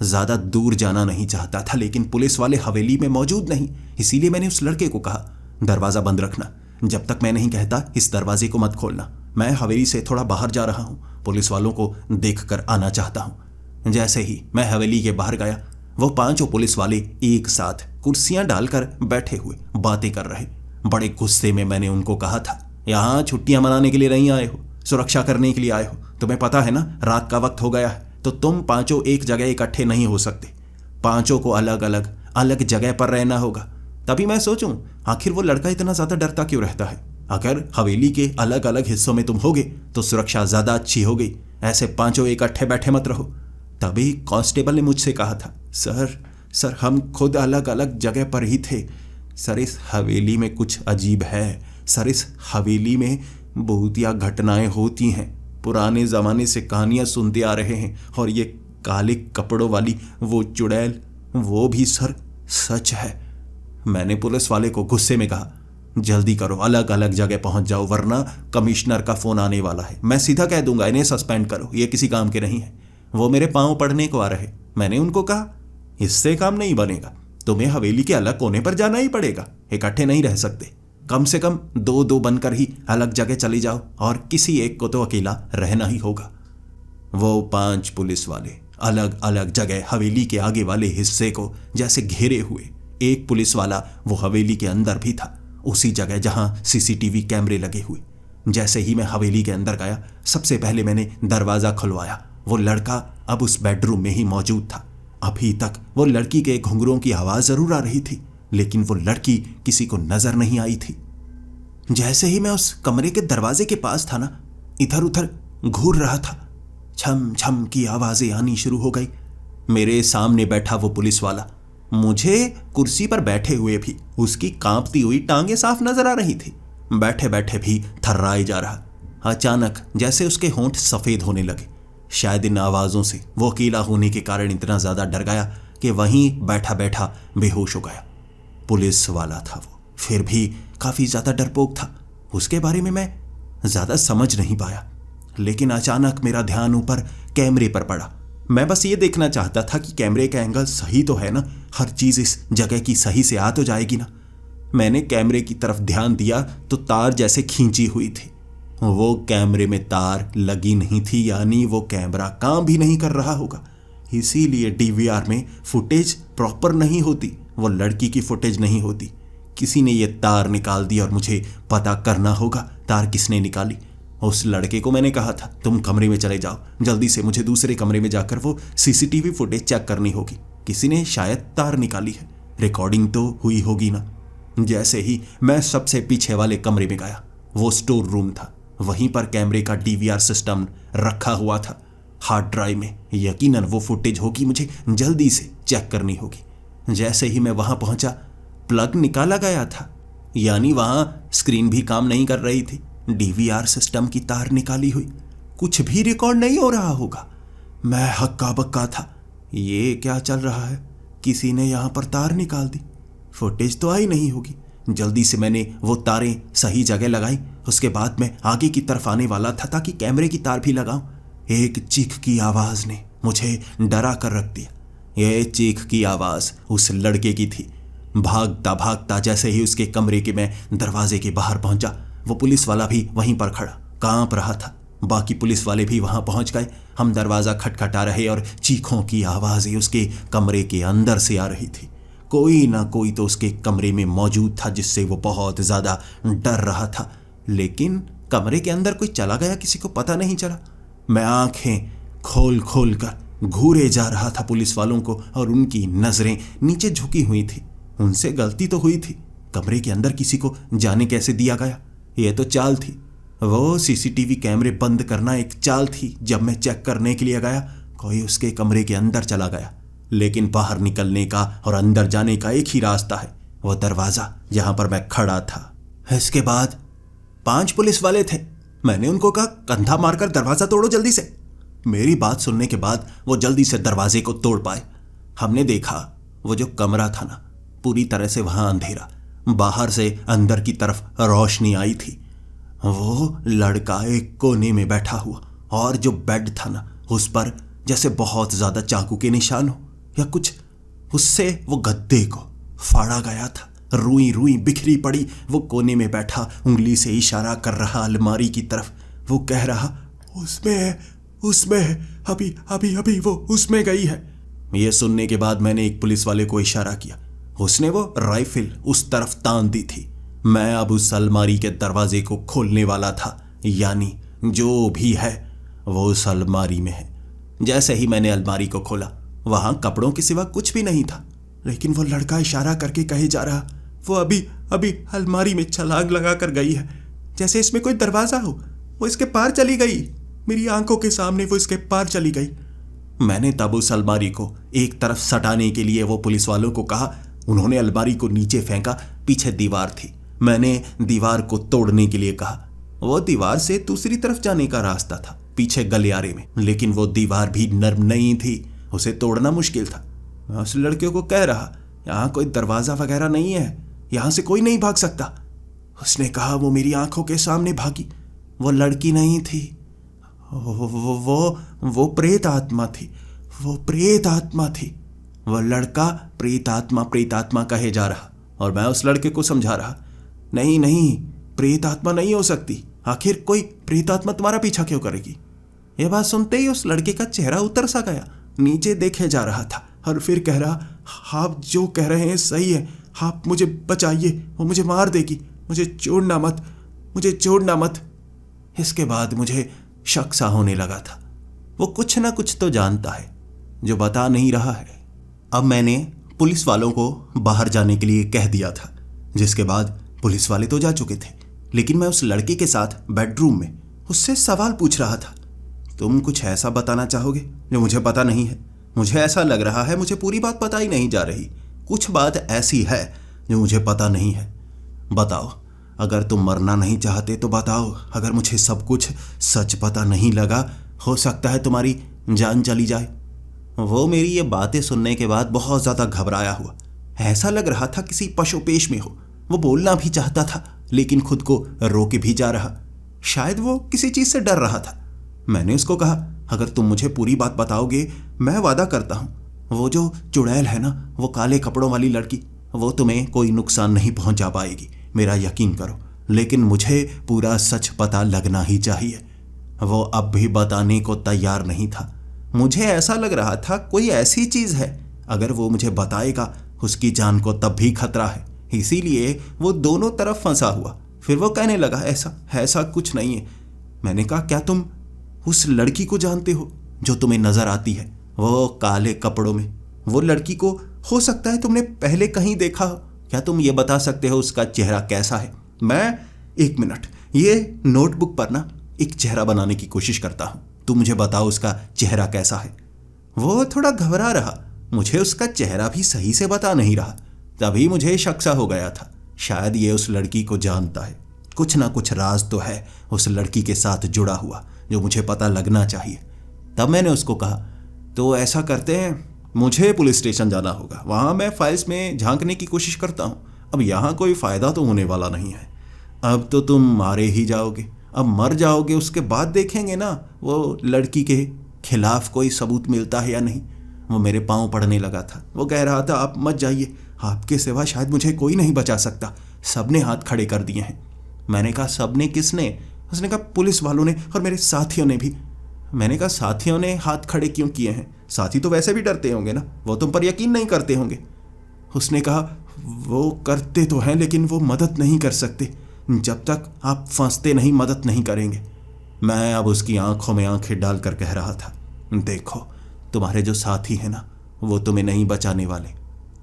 ज़्यादा दूर जाना नहीं चाहता था, लेकिन पुलिस वाले हवेली में मौजूद नहीं, इसीलिए मैंने उस लड़के को कहा, दरवाज़ा बंद रखना, जब तक मैं नहीं कहता इस दरवाजे को मत खोलना। मैं हवेली से थोड़ा बाहर जा रहा हूँ, पुलिस वालों को देख कर आना चाहता हूँ। जैसे ही मैं हवेली के बाहर गया, वो 5 पुलिस वाले एक साथ कुर्सियाँ डालकर बैठे हुए बातें कर रहे। बड़े गुस्से में मैंने उनको कहा था, यहाँ छुट्टियाँ मनाने के लिए नहीं आए हो, सुरक्षा करने के लिए आए हो। तुम्हें पता है ना रात का वक्त हो गया है, तो तुम 5 एक जगह इकट्ठे नहीं हो सकते। पांचों को अलग अलग अलग जगह पर रहना होगा। तभी मैं सोचूं आखिर वो लड़का इतना ज्यादा डरता क्यों रहता है। अगर हवेली के अलग अलग हिस्सों में तुम होगे तो सुरक्षा ज्यादा अच्छी हो गई, ऐसे पांचों इकट्ठे बैठे मत रहो। तभी कांस्टेबल ने मुझसे कहा था, सर हम खुद अलग अलग जगह पर ही थे। सर इस हवेली में कुछ अजीब है। सर इस हवेली में बहुतिया घटनाएं होती हैं। पुराने ज़माने से कहानियां सुनते आ रहे हैं, और ये काले कपड़ों वाली वो चुड़ैल, वो भी सर सच है। मैंने पुलिस वाले को गुस्से में कहा, जल्दी करो, अलग अलग जगह पहुंच जाओ, वरना कमिश्नर का फ़ोन आने वाला है। मैं सीधा कह दूंगा इन्हें सस्पेंड करो, ये किसी काम के नहीं है। वो मेरे पाँव पड़ने को आ रहे। मैंने उनको कहा, इससे काम नहीं बनेगा, तुम्हें हवेली के अलग कोने पर जाना ही पड़ेगा, इकट्ठे नहीं रह सकते। कम से कम दो दो बनकर ही अलग जगह चली जाओ, और किसी एक को तो अकेला रहना ही होगा। वो 5 पुलिस वाले अलग अलग जगह हवेली के आगे वाले हिस्से को जैसे घेरे हुए। एक पुलिस वाला वो हवेली के अंदर भी था, उसी जगह जहां सीसीटीवी कैमरे लगे हुए। जैसे ही मैं हवेली के अंदर गया, सबसे पहले मैंने दरवाज़ा खुलवाया। वो लड़का अब उस बेडरूम में ही मौजूद था। अभी तक वो लड़की के घुंघरों की आवाज़ ज़रूर आ रही थी, लेकिन वो लड़की किसी को नजर नहीं आई थी। जैसे ही मैं उस कमरे के दरवाजे के पास था ना, इधर उधर घूर रहा था, छम छम की आवाज़ें आनी शुरू हो गई। मेरे सामने बैठा वो पुलिस वाला मुझे कुर्सी पर बैठे हुए भी उसकी कांपती हुई टांगें साफ नजर आ रही थी। बैठे बैठे भी थर्राए जा रहा। अचानक जैसे उसके होंठ सफ़ेद होने लगे। शायद इन आवाज़ों से वो अकेला होने के कारण इतना ज़्यादा डर गया कि वहीं बैठा बैठा बेहोश हो गया। पुलिस वाला था वो, फिर भी काफ़ी ज़्यादा डरपोक था। उसके बारे में मैं ज़्यादा समझ नहीं पाया, लेकिन अचानक मेरा ध्यान ऊपर कैमरे पर पड़ा। मैं बस ये देखना चाहता था कि कैमरे का एंगल सही तो है ना, हर चीज़ इस जगह की सही से आ तो जाएगी ना। मैंने कैमरे की तरफ ध्यान दिया तो तार जैसे खींची हुई थी। वो कैमरे में तार लगी नहीं थी, यानी वो कैमरा काम भी नहीं कर रहा होगा। इसीलिए डीवीआर में फुटेज प्रॉपर नहीं होती, वो लड़की की फुटेज नहीं होती। किसी ने ये तार निकाल दी और मुझे पता करना होगा तार किसने निकाली। उस लड़के को मैंने कहा था, तुम कमरे में चले जाओ जल्दी से, मुझे दूसरे कमरे में जाकर वो सीसीटीवी फुटेज चेक करनी होगी। किसी ने शायद तार निकाली है, रिकॉर्डिंग तो हुई होगी ना। जैसे ही मैं सबसे पीछे वाले कमरे में गया, वो स्टोर रूम था। वहीं पर कैमरे का डीवीआर सिस्टम रखा हुआ था हार्ड ड्राइव में। यकीनन वो फुटेज होगी, मुझे जल्दी से चेक करनी होगी। जैसे ही मैं वहां पहुंचा, प्लग निकाला गया था, यानी वहां स्क्रीन भी काम नहीं कर रही थी। डीवीआर सिस्टम की तार निकाली हुई, कुछ भी रिकॉर्ड नहीं हो रहा होगा। मैं हक्का बक्का था, ये क्या चल रहा है? किसी ने यहां पर तार निकाल दी, फुटेज तो आई नहीं होगी। जल्दी से मैंने वो तारें सही जगह लगाई। उसके बाद मैं आगे की तरफ आने वाला था ताकि कैमरे की तार भी लगाऊं। एक चीख की आवाज ने मुझे डरा कर रख दिया। यह चीख की आवाज उस लड़के की थी। भागता भागता जैसे ही उसके कमरे के मैं दरवाजे के बाहर पहुंचा, वो पुलिस वाला भी वहीं पर खड़ा कांप रहा था। बाकी पुलिस वाले भी वहां पहुंच गए। हम दरवाजा खटखटा रहे और चीखों की आवाजें उसके कमरे के अंदर से आ रही थी। कोई ना कोई तो उसके कमरे में मौजूद था, जिससे वो बहुत ज्यादा डर रहा था। लेकिन कमरे के अंदर कोई चला गया किसी को पता नहीं चला। मैं आंखें खोल खोल कर घूरे जा रहा था पुलिस वालों को, और उनकी नजरें नीचे झुकी हुई थी। उनसे गलती तो हुई थी, कमरे के अंदर किसी को जाने कैसे दिया गया? यह तो चाल थी। वो सीसीटीवी कैमरे बंद करना एक चाल थी। जब मैं चेक करने के लिए गया, कोई उसके कमरे के अंदर चला गया। लेकिन बाहर निकलने का और अंदर जाने का एक ही रास्ता है, वो दरवाजा जहां पर मैं खड़ा था। इसके बाद 5 पुलिस वाले थे। मैंने उनको कहा, कंधा मारकर दरवाजा तोड़ो जल्दी से। मेरी बात सुनने के बाद वो जल्दी से दरवाजे को तोड़ पाए। हमने देखा वो जो कमरा था ना, पूरी तरह से वहां अंधेरा, बाहर से अंदर की तरफ रोशनी आई थी। वो लड़का एक कोने में बैठा हुआ, और जो बेड था ना, उस पर जैसे बहुत ज्यादा चाकू के निशान हो या कुछ, उससे वो गद्दे को फाड़ा गया था। रुई रुई बिखरी पड़ी। वो कोने में बैठा उंगली से इशारा कर रहा अलमारी की तरफ। वो कह रहा, उसमें अभी अभी अभी वो उसमें गई है। ये सुनने के बाद मैंने एक पुलिस वाले को इशारा किया। उसने वो राइफल उस तरफ तान दी थी। मैं अब उस अलमारी के दरवाजे को खोलने वाला था, यानी जो भी है वो उस अलमारी में है। जैसे ही मैंने अलमारी को खोला, वहां कपड़ों के सिवा कुछ भी नहीं था। लेकिन वो लड़का इशारा करके कहे जा रहा, वो अभी अभी अलमारी में छलांग लगा कर गई है, जैसे इसमें कोई दरवाजा हो। वो इसके पार चली गई, मेरी आंखों के सामने वो इसके पार चली गई। मैंने तब उस अलमारी को एक तरफ सटाने के लिए वो पुलिस वालों को कहा। उन्होंने अलमारी को नीचे फेंका। पीछे दीवार थी। मैंने दीवार को तोड़ने के लिए कहा। वो दीवार से दूसरी तरफ जाने का रास्ता था, पीछे गलियारे में, लेकिन वो दीवार भी नर्म नहीं थी, उसे तोड़ना मुश्किल था। मैं उस लड़के को कह रहा, यहाँ कोई दरवाजा वगैरह नहीं है, यहाँ से कोई नहीं भाग सकता। उसने कहा, वो मेरी आंखों के सामने भागी। वो लड़की नहीं थी, वो प्रेत आत्मा थी। वो प्रेत आत्मा थी। वो लड़का प्रेत आत्मा कहे जा रहा, और मैं उस लड़के को समझा रहा, नहीं नहीं, प्रेत आत्मा नहीं हो सकती। आखिर कोई प्रेत आत्मा तुम्हारा पीछा क्यों करेगी? यह बात सुनते ही उस लड़के का चेहरा उतर सा गया, नीचे देखे जा रहा था और फिर कह रहा, आप जो कह रहे हैं सही है, आप मुझे बचाइए, वो मुझे मार देगी, मुझे छोड़ना मत, मुझे छोड़ना मत। इसके बाद मुझे शक सा होने लगा था। वो कुछ ना कुछ तो जानता है जो बता नहीं रहा है। अब मैंने पुलिस वालों को बाहर जाने के लिए कह दिया था, जिसके बाद पुलिस वाले तो जा चुके थे, लेकिन मैं उस लड़के के साथ बेडरूम में उससे सवाल पूछ रहा था। तुम कुछ ऐसा बताना चाहोगे जो मुझे पता नहीं है? मुझे ऐसा लग रहा है मुझे पूरी बात पता ही नहीं जा रही, कुछ बात ऐसी है जो मुझे पता नहीं है। बताओ, अगर तुम मरना नहीं चाहते तो बताओ। अगर मुझे सब कुछ सच पता नहीं लगा, हो सकता है तुम्हारी जान चली जाए। वो मेरी ये बातें सुनने के बाद बहुत ज़्यादा घबराया हुआ, ऐसा लग रहा था किसी पशुपेश में हो। वो बोलना भी चाहता था, लेकिन खुद को रोके भी जा रहा। शायद वो किसी चीज़ से डर रहा था। मैंने उसको कहा, अगर तुम मुझे पूरी बात बताओगे, मैं वादा करता हूँ, वो जो चुड़ैल है ना, वो काले कपड़ों वाली लड़की, वो तुम्हें कोई नुकसान नहीं पहुंचा पाएगी, मेरा यकीन करो। लेकिन मुझे पूरा सच पता लगना ही चाहिए। वो अब भी बताने को तैयार नहीं था। मुझे ऐसा लग रहा था कोई ऐसी चीज़ है, अगर वो मुझे बताएगा उसकी जान को तब भी खतरा है। इसीलिए वो दोनों तरफ फंसा हुआ। फिर वो कहने लगा, ऐसा कुछ नहीं है। मैंने कहा, क्या तुम उस लड़की को जानते हो जो तुम्हें नजर आती है, वो काले कपड़ों में? वो लड़की को हो सकता है तुमने पहले कहीं देखा हो। क्या तुम ये बता सकते हो उसका चेहरा कैसा है? मैं 1 मिनट ये नोटबुक पर ना एक चेहरा बनाने की कोशिश करता हूँ, तुम मुझे बताओ उसका चेहरा कैसा है। वो थोड़ा घबरा रहा, मुझे उसका चेहरा भी सही से बता नहीं रहा। तभी मुझे शक सा हो गया था, शायद ये उस लड़की को जानता है। कुछ ना कुछ राज तो है उस लड़की के साथ जुड़ा हुआ जो मुझे पता लगना चाहिए। तब मैंने उसको कहा, तो ऐसा करते हैं, मुझे पुलिस स्टेशन जाना होगा, वहाँ मैं फाइल्स में झांकने की कोशिश करता हूँ। अब यहाँ कोई फ़ायदा तो होने वाला नहीं है। अब तो तुम मारे ही जाओगे, अब मर जाओगे, उसके बाद देखेंगे ना वो लड़की के खिलाफ कोई सबूत मिलता है या नहीं। वो मेरे पाँव पड़ने लगा था। वो कह रहा था, आप मत जाइए, आपके सिवा शायद मुझे कोई नहीं बचा सकता। सबने हाथ खड़े कर दिए हैं। मैंने कहा, सबने किसने? उसने कहा, पुलिस वालों ने और मेरे साथियों ने भी। मैंने कहा, साथियों ने हाथ खड़े क्यों किए हैं? साथी तो वैसे भी डरते होंगे ना, वो तुम पर यकीन नहीं करते होंगे। उसने कहा, वो करते तो हैं, लेकिन वो मदद नहीं कर सकते। जब तक आप फंसते नहीं, मदद नहीं करेंगे। मैं अब उसकी आंखों में आंखें डालकर कह रहा था, देखो, तुम्हारे जो साथी हैं ना, वो तुम्हें नहीं बचाने वाले।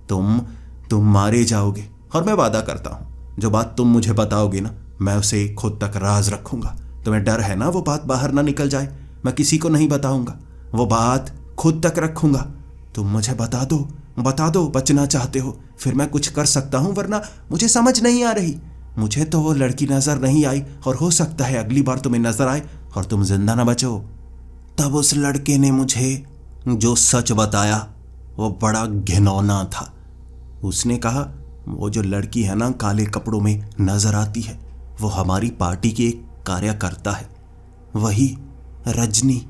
तुम मारे जाओगे, और मैं वादा करता हूँ, जो बात तुम मुझे बताओगे ना, मैं उसे खुद तक राज रखूंगा। तुम्हें डर है ना वो बात बाहर ना निकल जाए? मैं किसी को नहीं बताऊंगा, वो बात खुद तक रखूंगा। तुम मुझे बता दो, बचना चाहते हो, फिर मैं कुछ कर सकता हूँ, वरना मुझे समझ नहीं आ रही। मुझे तो वो लड़की नजर नहीं आई, और हो सकता है अगली बार तुम्हें नजर आए और तुम जिंदा ना बचो। तब उस लड़के ने मुझे जो सच बताया वो बड़ा घिनौना था। उसने कहा, वो जो लड़की है ना, काले कपड़ों में नजर आती है, वो हमारी पार्टी की एक कार्यकर्ता है। वही रजनी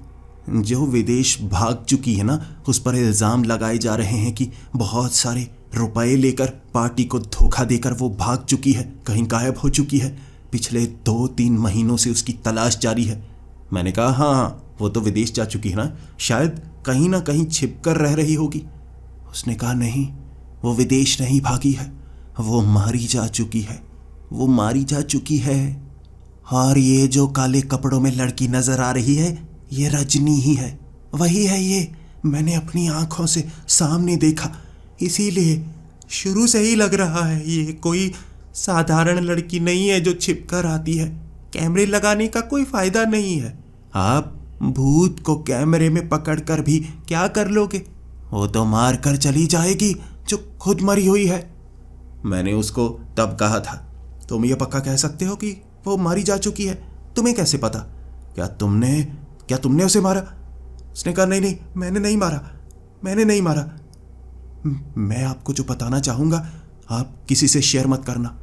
जो विदेश भाग चुकी है ना, उस पर इल्ज़ाम लगाए जा रहे हैं कि बहुत सारे रुपए लेकर पार्टी को धोखा देकर वो भाग चुकी है, कहीं गायब हो चुकी है। पिछले 2-3 महीनों से उसकी तलाश जारी है। मैंने कहा, हाँ, वो तो विदेश जा चुकी है ना, शायद कहीं ना कहीं छिप कर रह रही होगी। उसने कहा, नहीं, वो विदेश नहीं भागी है, वो मारी जा चुकी है, वो मारी जा चुकी है। और ये जो काले कपड़ों में लड़की नजर आ रही है, ये रजनी ही है, वही है ये, मैंने अपनी आंखों से सामने देखा, इसीलिए शुरू से ही लग रहा है ये कोई साधारण लड़की नहीं है जो छिप कर आती है। कैमरे लगाने का कोई फायदा नहीं है। आप भूत को कैमरे में पकड़कर भी क्या कर लोगे? वो तो मार कर चली जाएगी जो खुद मरी हुई है। मैंने उसको तब कहा था, तुम ये पक्का कह सकते हो कि वो मारी जा चुकी है? तुम्हें कैसे पता? क्या तुमने उसे मारा? उसने कहा, नहीं, मैंने नहीं मारा। मैं आपको जो बताना चाहूंगा आप किसी से शेयर मत करना।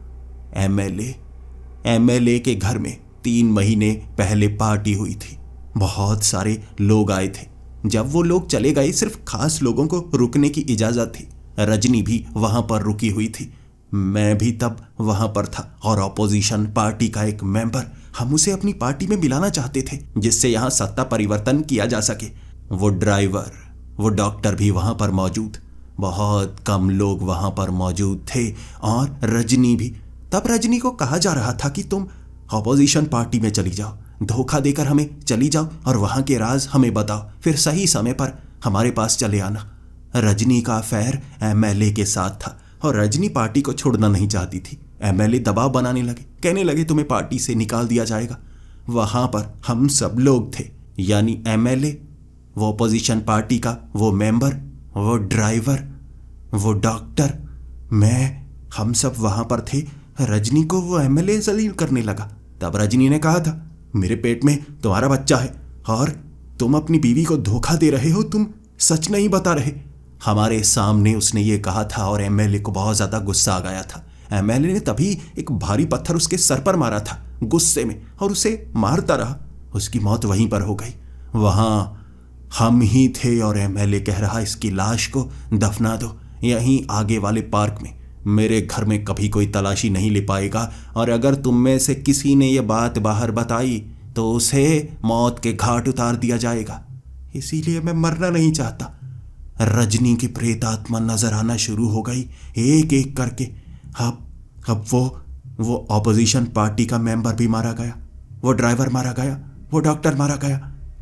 एमएलए के घर में 3 महीने पहले पार्टी हुई थी। बहुत सारे लोग आए थे। जब वो लोग चले गए सिर्फ खास लोगों को रुकने की इजाजत थी। रजनी भी वहां पर रुकी हुई थी। मैं भी तब वहां पर था और ऑपोजिशन पार्टी का एक मेंबर, हम उसे अपनी पार्टी में मिलाना चाहते थे जिससे यहां सत्ता परिवर्तन किया जा सके। वो ड्राइवर, वो डॉक्टर भी वहां पर मौजूद। बहुत कम लोग वहां पर मौजूद थे और रजनी भी। तब रजनी को कहा जा रहा था कि तुम ऑपोजिशन पार्टी में चली जाओ, धोखा देकर हमें चली जाओ और वहां के राज हमें बताओ, फिर सही समय पर हमारे पास चले आना। रजनी का अफेयर एमएलए के साथ था और रजनी पार्टी को छोड़ना नहीं चाहती थी। एमएलए दबाव बनाने लगे, कहने लगे तुम्हें पार्टी से निकाल दिया जाएगा। वहां पर हम सब लोग थे, यानी एमएलए, वो अपोजिशन पार्टी का वो मेंबर, वो ड्राइवर, वो डॉक्टर, मैं, हम सब वहां पर थे। रजनी को वो एमएलए जलील करने लगा। तब रजनी ने कहा था, मेरे पेट में तुम्हारा बच्चा है और तुम अपनी बीवी को धोखा दे रहे हो, तुम सच नहीं बता रहे। हमारे सामने उसने ये कहा था और एमएलए को बहुत ज्यादा गुस्सा आ गया था। एमएलए ने तभी एक भारी पत्थर उसके सर पर मारा था गुस्से में और उसे मारता रहा। उसकी मौत वहीं पर हो गई। वहां हम ही थे और एमएलए कह रहा, इसकी लाश को दफना दो यहीं आगे वाले पार्क में। मेरे घर में कभी कोई तलाशी नहीं ले पाएगा और अगर तुम में से किसी ने यह बात बाहर बताई तो उसे मौत के घाट उतार दिया जाएगा। इसीलिए मैं मरना नहीं चाहता। रजनी की प्रेतात्मा नजर आना शुरू हो गई एक एक करके। अब वो ऑपोजिशन पार्टी का मेंबर भी मारा गया, वो ड्राइवर मारा गया, वो डॉक्टर मारा गया।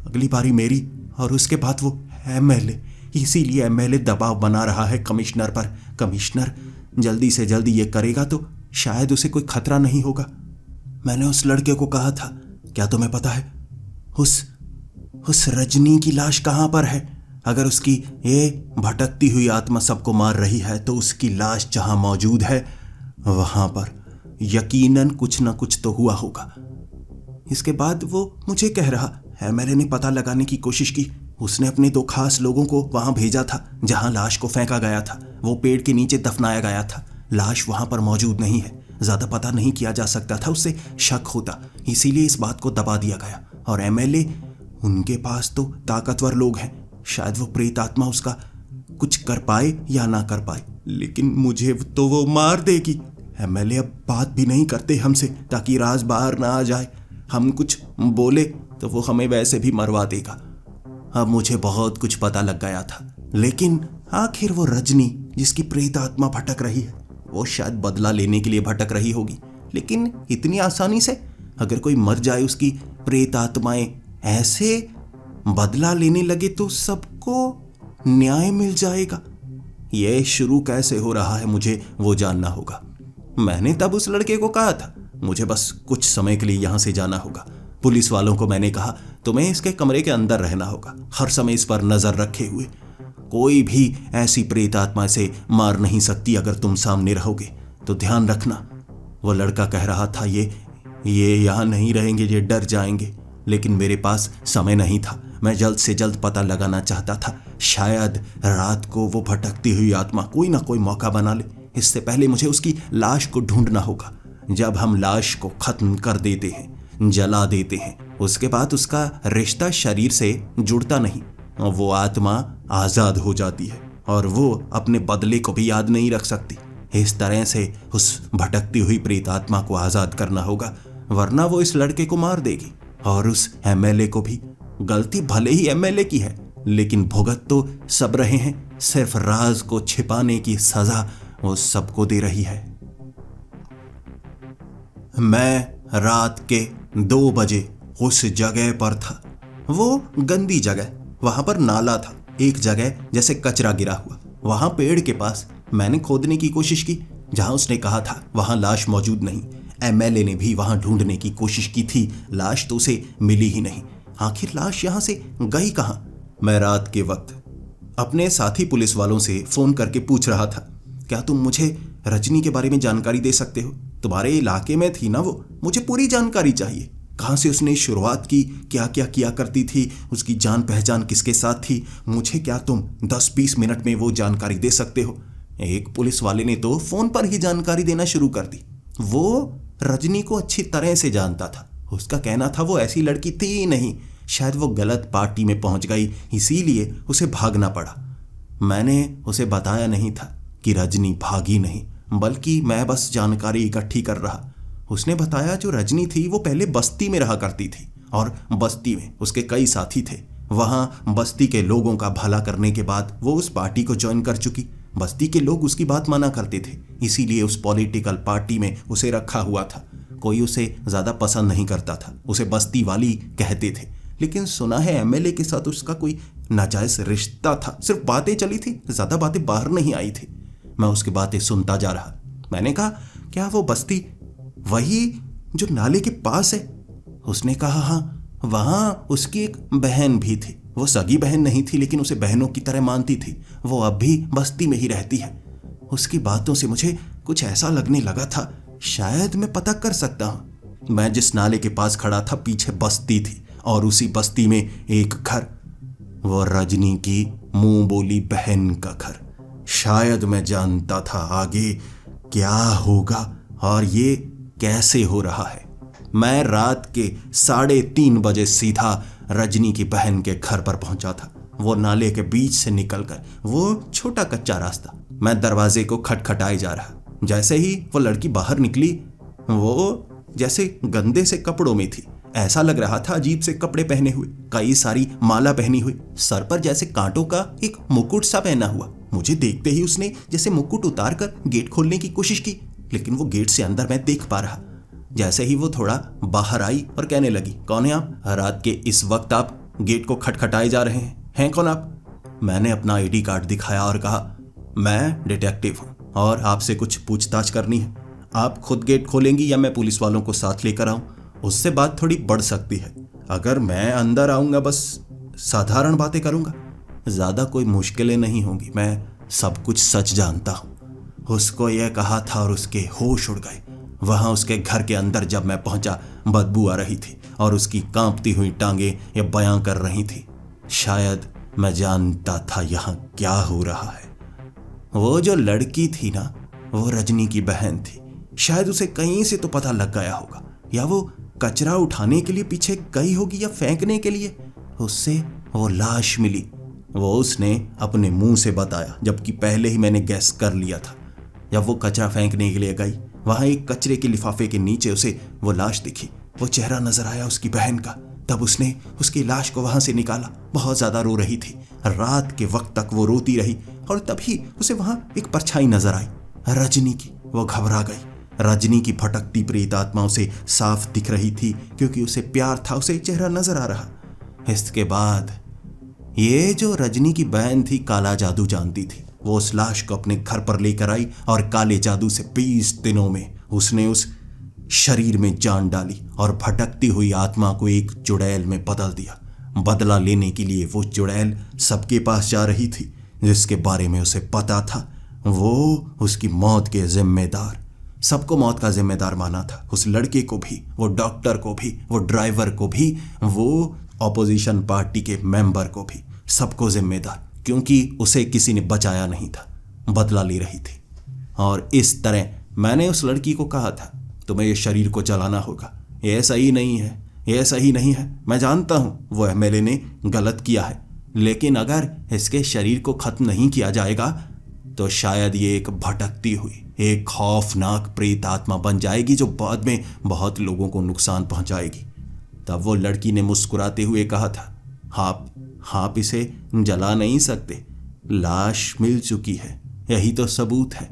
अगली बारी मेरी और उसके बाद वो एमएलए। इसीलिए एमएलए दबाव बना रहा है कमिश्नर पर। कमिश्नर जल्दी से जल्दी ये करेगा तो शायद उसे कोई खतरा नहीं होगा। मैंने उस लड़के को कहा था, क्या तुम्हें पता है उस रजनी की लाश कहां पर है? अगर उसकी ये भटकती हुई आत्मा सबको मार रही है तो उसकी लाश जहां मौजूद है वहां पर यकीनन कुछ ना कुछ तो हुआ होगा। इसके बाद वो मुझे कह रहा है, मैंने पता लगाने की कोशिश की। उसने अपने 2 खास लोगों को वहां भेजा था जहां लाश को फेंका गया था। वो पेड़ के नीचे दफनाया गया था। लाश वहां पर मौजूद नहीं है। ज्यादा पता नहीं किया जा सकता था, उससे शक होता, इसीलिए इस बात को दबा दिया गया। और एमएलए, उनके पास तो ताकतवर लोग हैं, शायद वो प्रेत आत्मा उसका कुछ कर पाए या ना कर पाए, लेकिन मुझे तो वो मार देगी। एमएलए अब बात भी नहीं करते हमसे ताकि राज बाहर ना आ जाए। हम कुछ बोले तो वो हमें वैसे भी मरवा देगा। अब मुझे बहुत कुछ पता लग गया था, लेकिन आखिर वो रजनी जिसकी प्रेत आत्मा भटक रही है, वो शायद बदला लेने के लिए भटक रही होगी। लेकिन इतनी आसानी से अगर कोई मर जाए, उसकी प्रेत आत्माएं ऐसे बदला लेने लगे तो सबको न्याय मिल जाएगा। यह शुरू कैसे हो रहा है मुझे वो जानना होगा। मैंने तब उस लड़के को कहा था, मुझे बस कुछ समय के लिए यहां से जाना होगा। पुलिस वालों को मैंने कहा, तुम्हें इसके कमरे के अंदर रहना होगा, हर समय इस पर नजर रखे हुए। कोई भी ऐसी प्रेत आत्मा से मार नहीं सकती। अगर तुम सामने रहोगे तो ध्यान रखना। वो लड़का कह रहा था, ये यहां नहीं रहेंगे, ये डर जाएंगे। लेकिन मेरे पास समय नहीं था। मैं जल्द से जल्द पता लगाना चाहता था, शायद रात को वो भटकती हुई आत्मा कोई ना कोई मौका बना ले। इससे पहले मुझे उसकी लाश को ढूंढना होगा। जब हम लाश को खत्म कर देते हैं, जला देते हैं, उसके बाद उसका रिश्ता शरीर से जुड़ता नहीं। वो आत्मा आजाद हो जाती है और वो अपने बदले को भी याद नहीं रख सकती। इस तरह से उस भटकती हुई प्रेत आत्मा को आजाद करना होगा, वरना वो इस लड़के को मार देगी। और उस एमएलए को भी। गलती भले ही एमएलए की है, लेकिन भुगत तो सब रहे हैं। सिर्फ राज को छिपाने की सजा वो सबको दे रही है। मैं रात के 2 बजे उस जगह पर था। वो गंदी जगह, वहां पर नाला था। एक जगह जैसे कचरा गिरा हुआ। वहां पेड़ के पास मैंने खोदने की कोशिश की, जहां उसने कहा था वहां लाश मौजूद नहीं। एमएलए ने भी वहां ढूंढने की कोशिश की थी, लाश तो उसे मिली ही नहीं। आखिर लाश यहां से गई कहां? मैं रात के वक्त अपने साथी पुलिस वालों से फोन करके पूछ रहा था, क्या तुम मुझे रजनी के बारे में जानकारी दे सकते हो? तुम्हारे इलाके में थी ना वो, मुझे पूरी जानकारी चाहिए। कहां से उसने शुरुआत की, क्या क्या किया करती थी, उसकी जान पहचान किसके साथ थी, मुझे क्या तुम 10-20 मिनट में वो जानकारी दे सकते हो? एक पुलिस वाले ने तो फोन पर ही जानकारी देना शुरू कर दी। वो रजनी को अच्छी तरह से जानता था। उसका कहना था वो ऐसी लड़की थी ही नहीं, शायद वो गलत पार्टी में पहुंच गई, इसीलिए उसे भागना पड़ा। मैंने उसे बताया नहीं था कि रजनी भागी नहीं, बल्कि मैं बस जानकारी इकट्ठी कर रहा। उसने बताया जो रजनी थी वो पहले बस्ती में रहा करती थी और बस्ती में उसके कई साथी थे। वहां बस्ती के लोगों का भला करने के बाद वो उस पार्टी को ज्वाइन कर चुकी। बस्ती के लोग उसकी बात माना करते थे, इसीलिए उस पॉलिटिकल पार्टी में उसे रखा हुआ था। कोई उसे ज्यादा पसंद नहीं करता था, उसे बस्ती वाली कहते थे। लेकिन सुना है एमएलए के साथ उसका कोई नाजायज रिश्ता था। सिर्फ बातें चली थी, ज्यादा बातें बाहर नहीं आई थी। मैं उसकी बातें सुनता जा रहा। मैंने कहा, क्या वो बस्ती वही जो नाले के पास है? उसने कहा, हाँ, वहां उसकी एक बहन भी थी। वो सगी बहन नहीं थी, लेकिन उसे बहनों की तरह मानती थी। वो अब भी बस्ती में ही रहती है। उसकी बातों से मुझे कुछ ऐसा लगने लगा था, शायद मैं पता कर सकता हूं। मैं जिस नाले के पास खड़ा था, पीछे बस्ती थी और उसी बस्ती में एक घर, वो रजनी की मुंह बोली बहन का घर। शायद मैं जानता था आगे क्या होगा और ये कैसे हो रहा है। मैं रात के 3:30 बजे सीधा रजनी की बहन के घर पर पहुंचा था। वो नाले के बीच से निकलकर वो छोटा कच्चा रास्ता, मैं दरवाजे को खटखटाए जा रहा। जैसे ही वो लड़की बाहर निकली, वो जैसे गंदे से कपड़ों में थी। ऐसा लग रहा था अजीब से कपड़े पहने हुए, कई सारी माला पहनी हुई, सर पर जैसे कांटों का एक मुकुट सा पहना हुआ। मुझे देखते ही उसने जैसे मुकुट उतार कर गेट खोलने की कोशिश की, लेकिन वो गेट से अंदर मैं देख पा रहा। जैसे ही वो थोड़ा बाहर आई और कहने लगी, कौन है आप? रात के इस वक्त आप गेट को खटखटाए जा रहे हैं कौन आप? मैंने अपना आईडी कार्ड दिखाया और कहा, मैं डिटेक्टिव हूं और आपसे कुछ पूछताछ करनी है। आप खुद गेट खोलेंगी या मैं पुलिस वालों को साथ लेकर आऊं? उससे बात थोड़ी बढ़ सकती है। अगर मैं अंदर आऊंगा बस साधारण बातें करूंगा, ज्यादा कोई मुश्किलें नहीं होंगी। मैं सब कुछ सच जानता हूं। उसको यह कहा था और उसके होश उड़ गए। वहां उसके घर के अंदर जब मैं पहुंचा, बदबू आ रही थी और उसकी कांपती हुई टांगें ये बयां कर रही थी। शायद मैं जानता था यहां क्या हो रहा है। वो जो लड़की थी ना, वो रजनी की बहन थी। शायद उसे कहीं से तो पता लग गया होगा, या वो कचरा उठाने के लिए पीछे गई होगी या फेंकने के लिए। उससे वो लाश मिली। वो उसने अपने मुंह से बताया, जबकि पहले ही मैंने गैस कर लिया था। जब वो कचरा फेंकने के लिए गई, वहां एक कचरे के लिफाफे के नीचे उसे वो लाश दिखी। वो चेहरा नजर आया उसकी बहन का। तब उसने उसकी लाश को वहां से निकाला। बहुत ज्यादा रो रही थी। रात के वक्त तक वो रोती रही और तभी उसे वहां एक परछाई नजर आई, रजनी की। वो घबरा गई। रजनी की भटकती प्रेत आत्मा उसे साफ दिख रही थी, क्योंकि उसे प्यार था, उसे चेहरा नजर आ रहा। इसके बाद ये जो रजनी की बहन थी, काला जादू जानती थी। वो उस लाश को अपने घर पर लेकर आई और काले जादू से 20 दिनों में उसने उस शरीर में जान डाली और भटकती हुई आत्मा को एक चुड़ैल में बदल दिया। बदला लेने के लिए वो चुड़ैल सबके पास जा रही थी, जिसके बारे में उसे पता था। वो उसकी मौत के जिम्मेदार, सबको मौत का जिम्मेदार माना था। उस लड़के को भी, वो डॉक्टर को भी, वो ड्राइवर को भी, वो ऑपोजिशन पार्टी के मेंबर को भी, सबको जिम्मेदार, क्योंकि उसे किसी ने बचाया नहीं था। बदला ले रही थी। और इस तरह मैंने उस लड़की को कहा था, तुम्हें ये शरीर को जलाना होगा, ये सही नहीं है, ये सही नहीं है। मैं जानता हूं वो एमएलए ने गलत किया है, लेकिन अगर इसके शरीर को खत्म नहीं किया जाएगा तो शायद ये एक भटकती हुई, एक खौफनाक प्रेत आत्मा बन जाएगी, जो बाद में बहुत लोगों को नुकसान पहुंचाएगी। तब वो लड़की ने मुस्कुराते हुए कहा था, आप इसे जला नहीं सकते, लाश मिल चुकी है, यही तो सबूत है।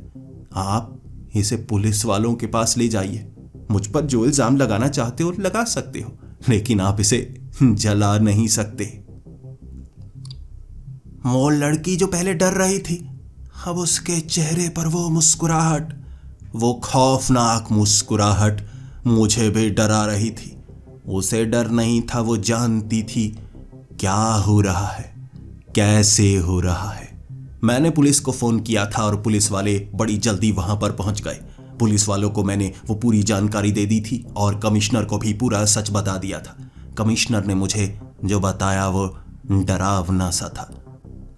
आप इसे पुलिस वालों के पास ले जाइए। मुझ पर जो इल्जाम लगाना चाहते हो लगा सकते हो, लेकिन आप इसे जला नहीं सकते। वो लड़की जो पहले डर रही थी, अब उसके चेहरे पर वो मुस्कुराहट, वो खौफनाक मुस्कुराहट मुझे भी डरा रही थी। उसे डर नहीं था, वो जानती थी क्या हो रहा है, कैसे हो रहा है। मैंने पुलिस को फ़ोन किया था और पुलिस वाले बड़ी जल्दी वहां पर पहुंच गए। पुलिस वालों को मैंने वो पूरी जानकारी दे दी थी और कमिश्नर को भी पूरा सच बता दिया था। कमिश्नर ने मुझे जो बताया वो डरावना सा था।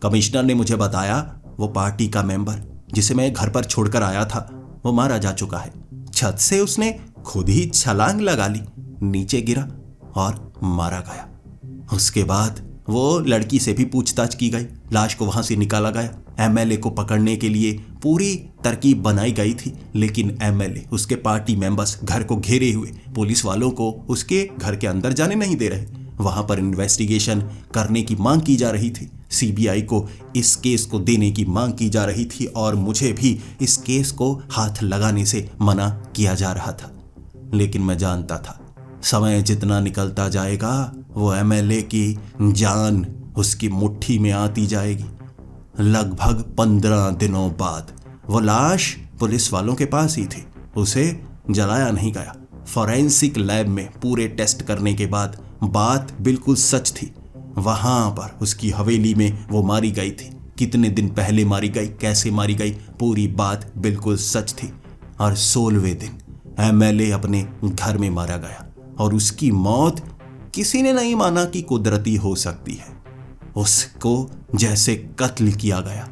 कमिश्नर ने मुझे बताया वो पार्टी का मेंबर जिसे मैं घर पर छोड़कर आया था वो मारा जा चुका है। छत से उसने खुद ही छलांग लगा ली, नीचे गिरा और मारा गया। उसके बाद वो लड़की से भी पूछताछ की गई, लाश को वहां से निकाला गया। एमएलए को पकड़ने के लिए पूरी तरकीब बनाई गई थी, लेकिन एमएलए, उसके पार्टी मेंबर्स घर को घेरे हुए पुलिस वालों को उसके घर के अंदर जाने नहीं दे रहे। वहां पर इन्वेस्टिगेशन करने की मांग की जा रही थी, सीबीआई को इस केस को देने की मांग की जा रही थी और मुझे भी इस केस को हाथ लगाने से मना किया जा रहा था। लेकिन मैं जानता था समय जितना निकलता जाएगा वो एमएलए की जान उसकी मुट्ठी में आती जाएगी। लगभग 15 दिनों बाद वो लाश पुलिस वालों के पास ही थी। उसे जलाया नहीं गया। फॉरेंसिक लैब में पूरे टेस्ट करने के बाद बात बिल्कुल सच थी। वहां पर उसकी हवेली में वो मारी गई थी। कितने दिन पहले मारी गई, कैसे मारी गई, पूरी बात बिल्कुल सच थी। और 16वें दिन एमएलए अपने घर में मारा गया और उसकी मौत किसी ने नहीं माना कि कुदरती हो सकती है। उसको जैसे कत्ल किया गया।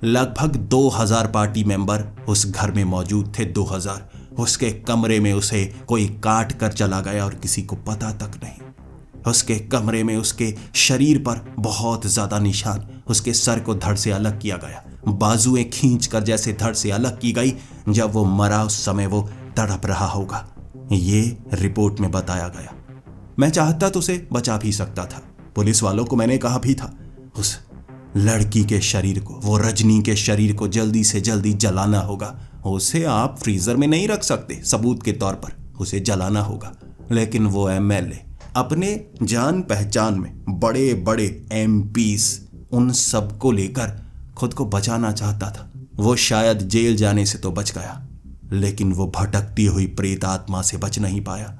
लगभग 2000 पार्टी मेंबर उस घर में मौजूद थे। 2000। उसके कमरे में उसे कोई काट कर चला गया और किसी को पता तक नहीं। उसके कमरे में उसके शरीर पर बहुत ज्यादा निशान, उसके सर को धड़ से अलग किया गया, बाजुएं खींच कर जैसे धड़ से अलग की गई। जब वो मरा उस समय वो तड़प रहा होगा, ये रिपोर्ट में बताया गया। मैं चाहता तो उसे बचा भी सकता था। पुलिस वालों को मैंने कहा भी था उस लड़की के शरीर को, वो रजनी के शरीर को जल्दी से जल्दी जलाना होगा। उसे आप फ्रीजर में नहीं रख सकते, सबूत के तौर पर उसे जलाना होगा। लेकिन वो एमएलए अपने जान पहचान में बड़े बड़े एमपीस, उन सबको लेकर खुद को बचाना चाहता था। वो शायद जेल जाने से तो बच गया, लेकिन वो भटकती हुई प्रेत आत्मा से बच नहीं पाया।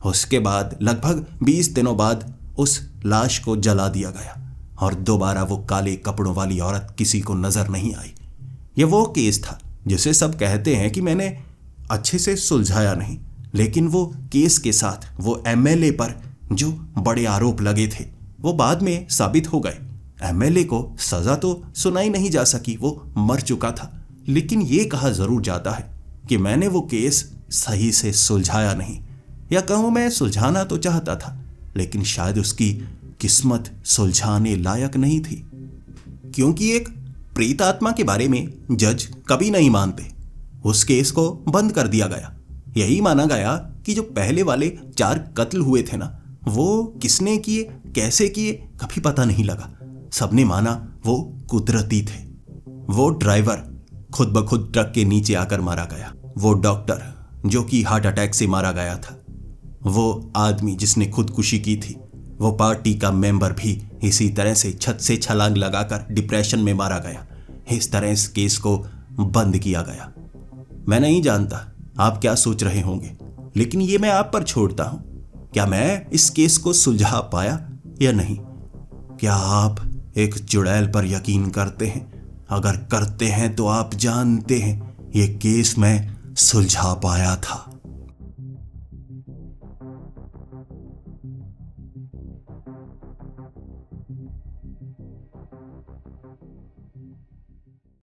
उसके बाद लगभग 20 दिनों बाद उस लाश को जला दिया गया और दोबारा वो काले कपड़ों वाली औरत किसी को नजर नहीं आई। ये वो केस था जिसे सब कहते हैं कि मैंने अच्छे से सुलझाया नहीं, लेकिन वो केस के साथ वो एमएलए पर जो बड़े आरोप लगे थे वो बाद में साबित हो गए। एमएलए को सजा तो सुनाई नहीं जा सकी, वो मर चुका था। लेकिन ये कहा जरूर जाता है कि मैंने वो केस सही से सुलझाया नहीं, या कहूं मैं सुलझाना तो चाहता था, लेकिन शायद उसकी किस्मत सुलझाने लायक नहीं थी। क्योंकि एक प्रेत आत्मा के बारे में जज कभी नहीं मानते। उस केस को बंद कर दिया गया। यही माना गया कि जो पहले वाले 4 कत्ल हुए थे ना, वो किसने किए, कैसे किए, कभी पता नहीं लगा। सबने माना वो कुदरती थे। वो ड्राइवर खुद ब खुद ट्रक के नीचे आकर मारा गया। वो डॉक्टर जो कि हार्ट अटैक से मारा गया था। वो आदमी जिसने खुदकुशी की थी। वो पार्टी का मेंबर भी इसी तरह से छत से छलांग लगाकर डिप्रेशन में मारा गया। इस तरह इस केस को बंद किया गया। मैं नहीं जानता आप क्या सोच रहे होंगे, लेकिन ये मैं आप पर छोड़ता हूं। क्या मैं इस केस को सुलझा पाया या नहीं? क्या आप एक चुड़ैल पर यकीन करते हैं? अगर करते हैं तो आप जानते हैं ये केस मैं सुलझा पाया था।